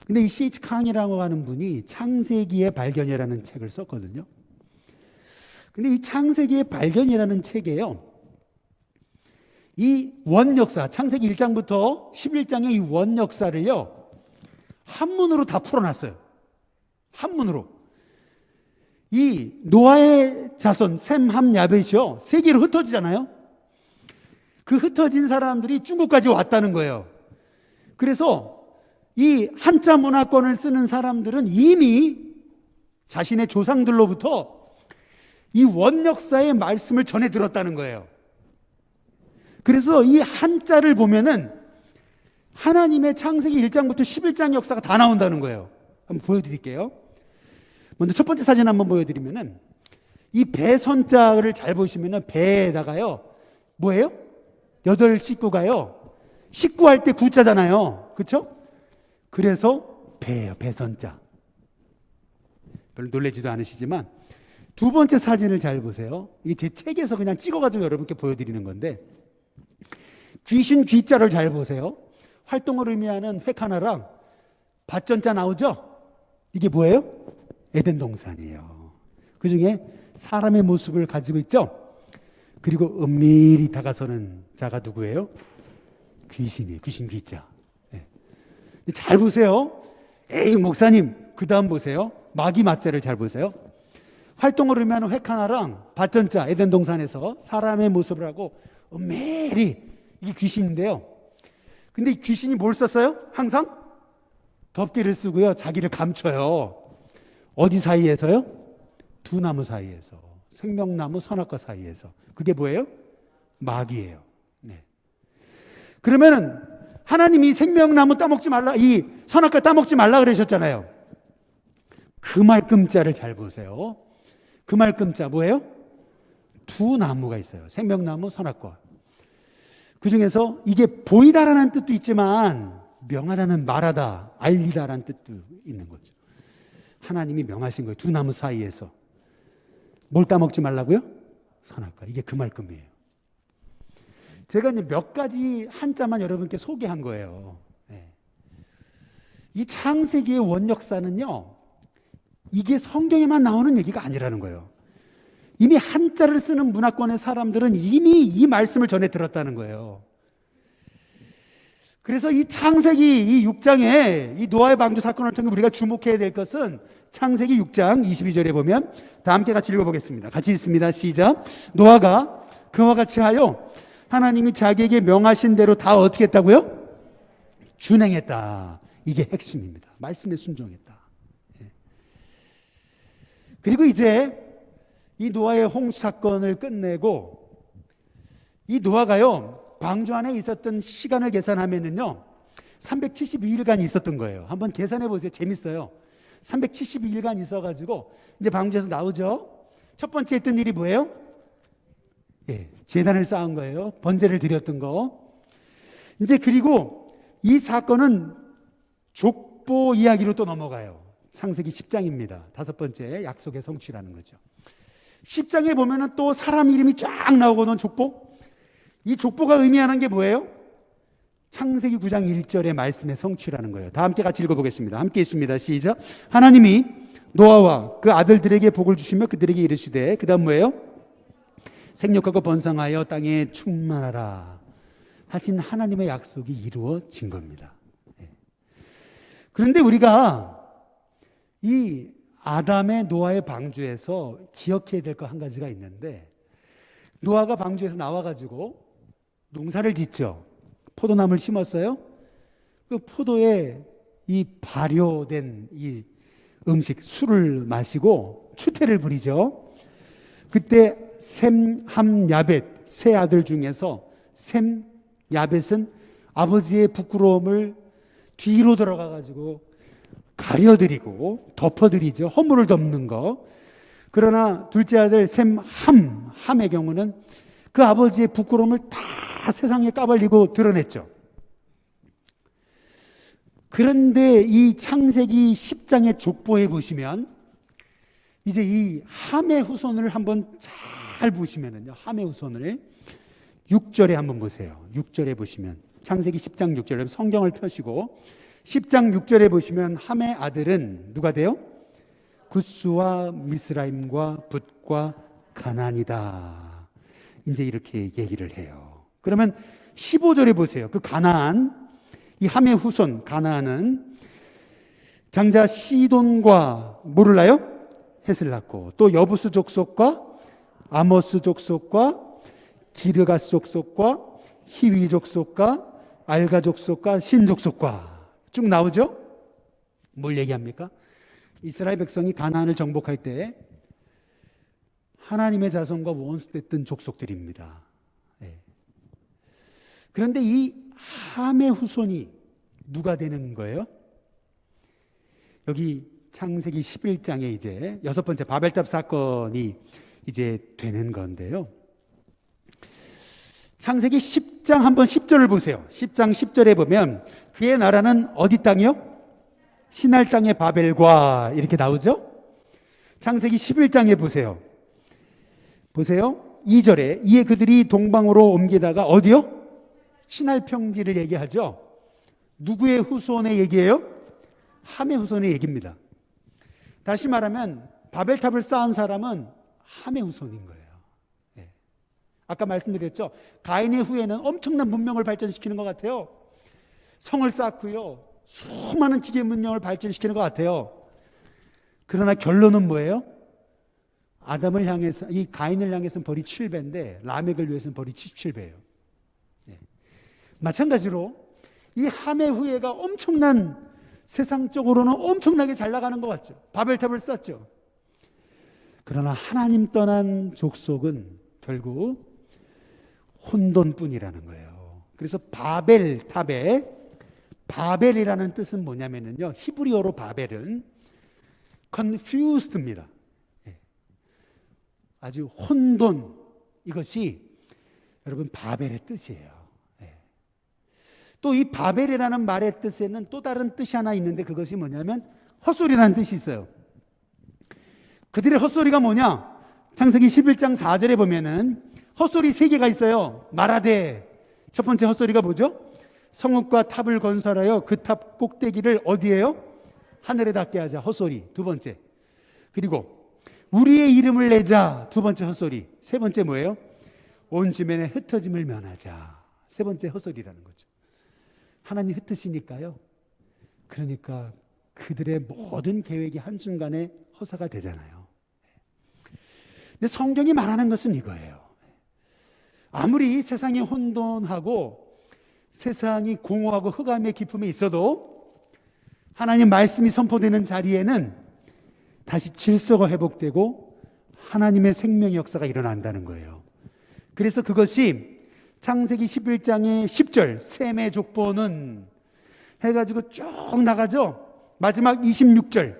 근데 이 C.H. 캉이라고 하는 분이 창세기의 발견이라는 책을 썼거든요. 근데 이 창세기의 발견이라는 책에요, 이 원역사, 창세기 1장부터 11장의 이 원역사를요, 한문으로 다 풀어놨어요. 한문으로. 이 노아의 자손 셈, 함, 야벳이요, 세계로 흩어지잖아요. 그 흩어진 사람들이 중국까지 왔다는 거예요. 그래서 이 한자 문화권을 쓰는 사람들은 이미 자신의 조상들로부터 이 원역사의 말씀을 전해 들었다는 거예요. 그래서 이 한자를 보면은 하나님의 창세기 1장부터 11장 역사가 다 나온다는 거예요. 한번 보여드릴게요. 먼저 첫 번째 사진 한번 보여드리면은, 이 배선자를 잘 보시면은 배에다가요, 뭐예요? 8식구가요, 식구할 때 구자잖아요. 그렇죠? 그래서 배예요. 배선자. 별로 놀라지도 않으시지만, 두 번째 사진을 잘 보세요. 이게 제 책에서 그냥 찍어가지고 여러분께 보여드리는 건데, 귀신 귀자를 잘 보세요. 활동을 의미하는 획 하나랑 밭전자 나오죠? 이게 뭐예요? 에덴 동산이에요. 그 중에 사람의 모습을 가지고 있죠? 그리고 은밀히 다가서는 자가 누구예요? 귀신이에요. 귀신 귀자. 네. 잘 보세요. 에이, 목사님, 그 다음 보세요. 마귀 맞자를 잘 보세요. 활동을 의미하는 획 하나랑 밭전자, 에덴 동산에서 사람의 모습을 하고 은밀히, 이게 귀신인데요. 근데 이 귀신이 뭘 썼어요? 항상 덮개를 쓰고요, 자기를 감춰요. 어디 사이에서요? 두 나무 사이에서. 생명나무, 선악과 사이에서. 그게 뭐예요? 마귀예요. 네. 그러면은 하나님이 생명나무 따먹지 말라, 이 선악과 따먹지 말라 그러셨잖아요. 그 말끔자를 잘 보세요. 그 말끔자 뭐예요? 두 나무가 있어요. 생명나무, 선악과. 그 중에서 이게 보이다라는 뜻도 있지만 명하다는, 말하다, 알리다라는 뜻도 있는 거죠. 하나님이 명하신 거예요. 두 나무 사이에서. 뭘 따먹지 말라고요? 선악과. 이게 그 말끔이에요. 제가 이제 몇 가지 한자만 여러분께 소개한 거예요. 네. 이 창세기의 원역사는요, 이게 성경에만 나오는 얘기가 아니라는 거예요. 이미 한자를 쓰는 문화권의 사람들은 이미 이 말씀을 전해 들었다는 거예요. 그래서 이 창세기 이 6장에 이 노아의 방주 사건을 통해 우리가 주목해야 될 것은 창세기 6장 22절에 보면 다 함께 같이 읽어보겠습니다. 같이 읽습니다. 시작. 노아가 그와 같이 하여 하나님이 자기에게 명하신 대로 다 어떻게 했다고요? 준행했다. 이게 핵심입니다. 말씀에 순종했다. 그리고 이제 이 노아의 홍수 사건을 끝내고 이 노아가요, 방주 안에 있었던 시간을 계산하면은요 372일간 있었던 거예요. 한번 계산해 보세요. 재밌어요. 372일간 있어가지고 이제 방주에서 나오죠. 첫 번째 했던 일이 뭐예요? 제단을 쌓은 거예요. 번제를 드렸던 거. 이제 그리고 이 사건은 족보 이야기로 또 넘어가요. 창세기 10장입니다. 다섯 번째 약속의 성취라는 거죠. 10장에 보면은 또 사람 이름이 쫙 나오거든, 족보. 이 족보가 의미하는 게 뭐예요? 창세기 9장 1절의 말씀의 성취라는 거예요. 다 함께 같이 읽어보겠습니다. 함께 있습니다. 시작. 하나님이 노아와 그 아들들에게 복을 주시며 그들에게 이르시되, 그 다음 뭐예요? 생육하고 번성하여 땅에 충만하라 하신 하나님의 약속이 이루어진 겁니다. 그런데 우리가 이 아담의 노아의 방주에서 기억해야 될 거 한 가지가 있는데, 노아가 방주에서 나와가지고 농사를 짓죠. 포도나무를 심었어요. 그 포도에 이 발효된 이 음식, 술을 마시고 추태를 부리죠. 그때 셈, 함, 야벳 세 아들 중에서 셈, 야벳은 아버지의 부끄러움을 뒤로 들어가가지고 가려드리고 덮어드리죠. 허물을 덮는 거. 그러나 둘째 아들 셈, 함의 경우는 그 아버지의 부끄러움을 다 세상에 까발리고 드러냈죠. 그런데 이 창세기 10장의 족보에 보시면 이제 이 함의 후손을 한번 잘 보시면은요, 함의 후손을 6절에 한번 보세요. 6절에 보시면 창세기 10장 6절에 성경을 펴시고 10장 6절에 보시면 함의 아들은 누가 돼요? 굿수와 미스라임과 붓과 가나안이다. 이제 이렇게 얘기를 해요. 그러면 15절에 보세요. 그 가나안, 이 함의 후손 가나안은 장자 시돈과 뭐를 낳아요? 헷을 낳고, 또 여부스 족속과 아모스 족속과 기르가스 족속과 히위 족속과 알가 족속과 신 족속과 쭉 나오죠? 뭘 얘기합니까? 이스라엘 백성이 가나안을 정복할 때 하나님의 자손과 원수됐던 족속들입니다. 그런데 이 함의 후손이 누가 되는 거예요? 여기 창세기 11장에 이제 여섯 번째 바벨탑 사건이 이제 되는 건데요. 창세기 10장 한번 10절을 보세요. 10장 10절에 보면 그의 나라는 어디 땅이요? 신할 땅의 바벨과 이렇게 나오죠. 창세기 11장에 보세요. 보세요. 2절에 이에 그들이 동방으로 옮기다가 어디요? 신할 평지를 얘기하죠. 누구의 후손의 얘기예요? 함의 후손의 얘기입니다. 다시 말하면 바벨탑을 쌓은 사람은 함의 후손인 거예요. 아까 말씀드렸죠. 가인의 후예는 엄청난 문명을 발전시키는 것 같아요. 성을 쌓고요, 수많은 기계 문명을 발전시키는 것 같아요. 그러나 결론은 뭐예요? 아담을 향해서, 이 가인을 향해서는 벌이 7배인데 라멕을 위해서는 벌이 77배예요. 마찬가지로 이 함의 후예가 엄청난, 세상적으로는 엄청나게 잘 나가는 것 같죠. 바벨탑을 쌓죠. 그러나 하나님 떠난 족속은 결국 혼돈뿐이라는 거예요. 그래서 바벨탑에, 바벨이라는 뜻은 뭐냐면요, 히브리어로 바벨은 confused입니다. 아주 혼돈, 이것이 여러분 바벨의 뜻이에요. 또 이 바벨이라는 말의 뜻에는 또 다른 뜻이 하나 있는데 그것이 뭐냐면 헛소리라는 뜻이 있어요. 그들의 헛소리가 뭐냐? 창세기 11장 4절에 보면은 헛소리 3개가 있어요. 말하되 첫 번째 헛소리가 뭐죠? 성읍과 탑을 건설하여 그 탑 꼭대기를 어디에요? 하늘에 닿게 하자. 헛소리. 두 번째. 그리고 우리의 이름을 내자. 두 번째 헛소리. 세 번째 뭐예요? 온 주변에 흩어짐을 면하자. 세 번째 헛소리라는 거죠. 하나님 흩으시니까요. 그러니까 그들의 모든 계획이 한순간에 허사가 되잖아요. 근데 성경이 말하는 것은 이거예요. 아무리 세상이 혼돈하고 세상이 공허하고 흑암의 깊음에 있어도 하나님 말씀이 선포되는 자리에는 다시 질서가 회복되고 하나님의 생명의 역사가 일어난다는 거예요. 그래서 그것이 창세기 11장의 10절 셈의 족보는 해가지고 쭉 나가죠. 마지막 26절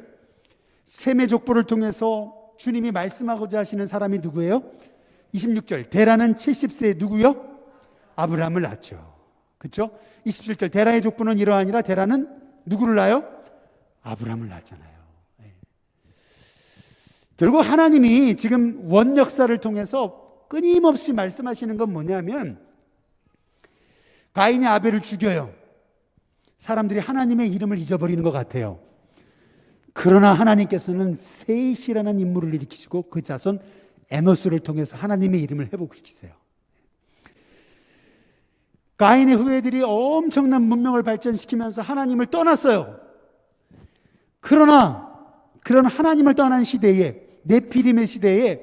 셈의 족보를 통해서 주님이 말씀하고자 하시는 사람이 누구예요? 26절 데라는 70세에 누구요? 아브라함을 낳죠. 그렇죠? 27절 데라의 족보는 이러하니라. 데라는 누구를 낳아요? 아브라함을 낳잖아요. 네. 결국 하나님이 지금 원 역사를 통해서 끊임없이 말씀하시는 건 뭐냐면 가인이 아벨을 죽여요. 사람들이 하나님의 이름을 잊어버리는 것 같아요. 그러나 하나님께서는 셋이라는 인물을 일으키시고 그 자손 에노스를 통해서 하나님의 이름을 회복시키세요. 가인의 후예들이 엄청난 문명을 발전시키면서 하나님을 떠났어요. 그러나 그런 하나님을 떠난 시대에, 네피림의 시대에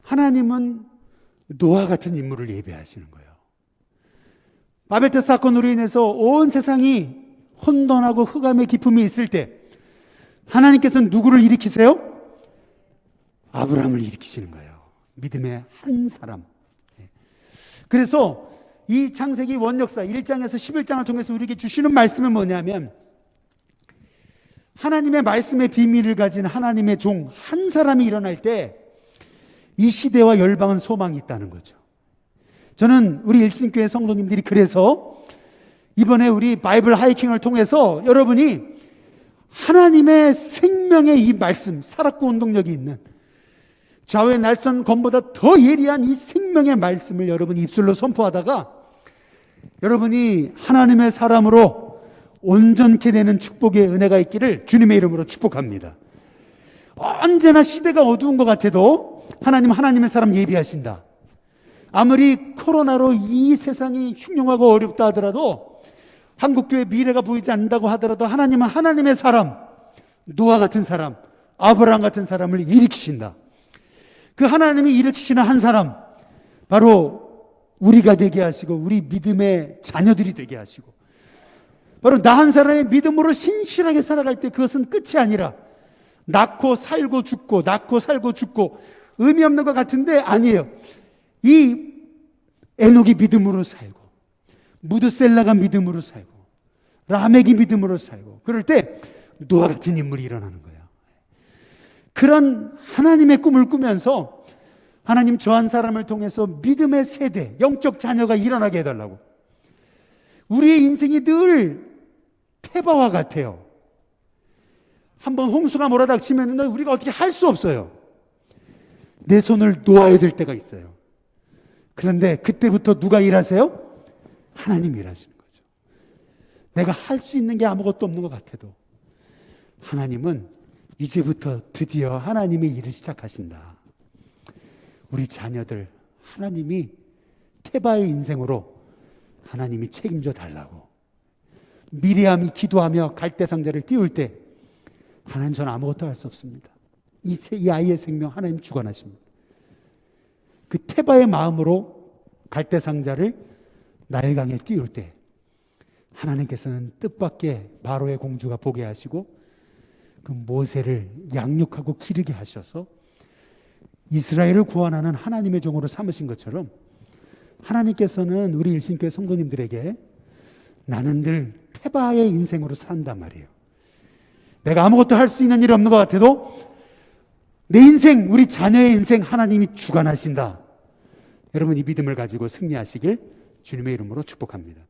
하나님은 노아 같은 인물을 예배하시는 거예요. 바벨탑 사건으로 인해서 온 세상이 혼돈하고 흑암의 기품이 있을 때 하나님께서는 누구를 일으키세요? 아브라함을 일으키시는 거예요. 믿음의 한 사람. 그래서 이 창세기 원역사 1장에서 11장을 통해서 우리에게 주시는 말씀은 뭐냐면 하나님의 말씀의 비밀을 가진 하나님의 종 한 사람이 일어날 때 이 시대와 열방은 소망이 있다는 거죠. 저는 우리 일신교회 성도님들이 그래서 이번에 우리 바이블 하이킹을 통해서 여러분이 하나님의 생명의 이 말씀, 살았고 운동력이 있는 좌우의 날선 검보다 더 예리한 이 생명의 말씀을 여러분이 입술로 선포하다가 여러분이 하나님의 사람으로 온전케 되는 축복의 은혜가 있기를 주님의 이름으로 축복합니다. 언제나 시대가 어두운 것 같아도 하나님의 사람 예비하신다. 아무리 코로나로 이 세상이 흉흉하고 어렵다 하더라도 한국교회 미래가 보이지 않는다고 하더라도 하나님은 하나님의 사람, 노아 같은 사람, 아브라함 같은 사람을 일으키신다. 그 하나님이 일으키시는 한 사람, 바로 우리가 되게 하시고 우리 믿음의 자녀들이 되게 하시고 바로 나 한 사람의 믿음으로 신실하게 살아갈 때 그것은 끝이 아니라 낳고 살고 죽고 낳고 살고 죽고 의미 없는 것 같은데 아니에요. 이 에녹이 믿음으로 살고 무드셀라가 믿음으로 살고 라멕이 믿음으로 살고 그럴 때 노아 같은 인물이 일어나는 거예요. 그런 하나님의 꿈을 꾸면서 하나님 저 한 사람을 통해서 믿음의 세대, 영적 자녀가 일어나게 해달라고. 우리의 인생이 늘 태바와 같아요. 한번 홍수가 몰아닥치면 우리가 어떻게 할 수 없어요. 내 손을 놓아야 될 때가 있어요. 그런데 그때부터 누가 일하세요? 하나님이 일하시는 거죠. 내가 할 수 있는 게 아무것도 없는 것 같아도 하나님은 이제부터 드디어 하나님의 일을 시작하신다. 우리 자녀들 하나님이 태바의 인생으로 하나님이 책임져 달라고. 미리암이 기도하며 갈대상자를 띄울 때 하나님 저는 아무것도 할 수 없습니다. 이 아이의 생명 하나님 주관하십니다. 그 태바의 마음으로 갈대상자를 나일강에 띄울 때 하나님께서는 뜻밖의 바로의 공주가 보게 하시고 그 모세를 양육하고 기르게 하셔서 이스라엘을 구원하는 하나님의 종으로 삼으신 것처럼 하나님께서는 우리 일신교회 성도님들에게 나는 늘 태바의 인생으로 산단 말이에요. 내가 아무것도 할 수 있는 일이 없는 것 같아도 내 인생, 우리 자녀의 인생 하나님이 주관하신다. 여러분 이 믿음을 가지고 승리하시길 주님의 이름으로 축복합니다.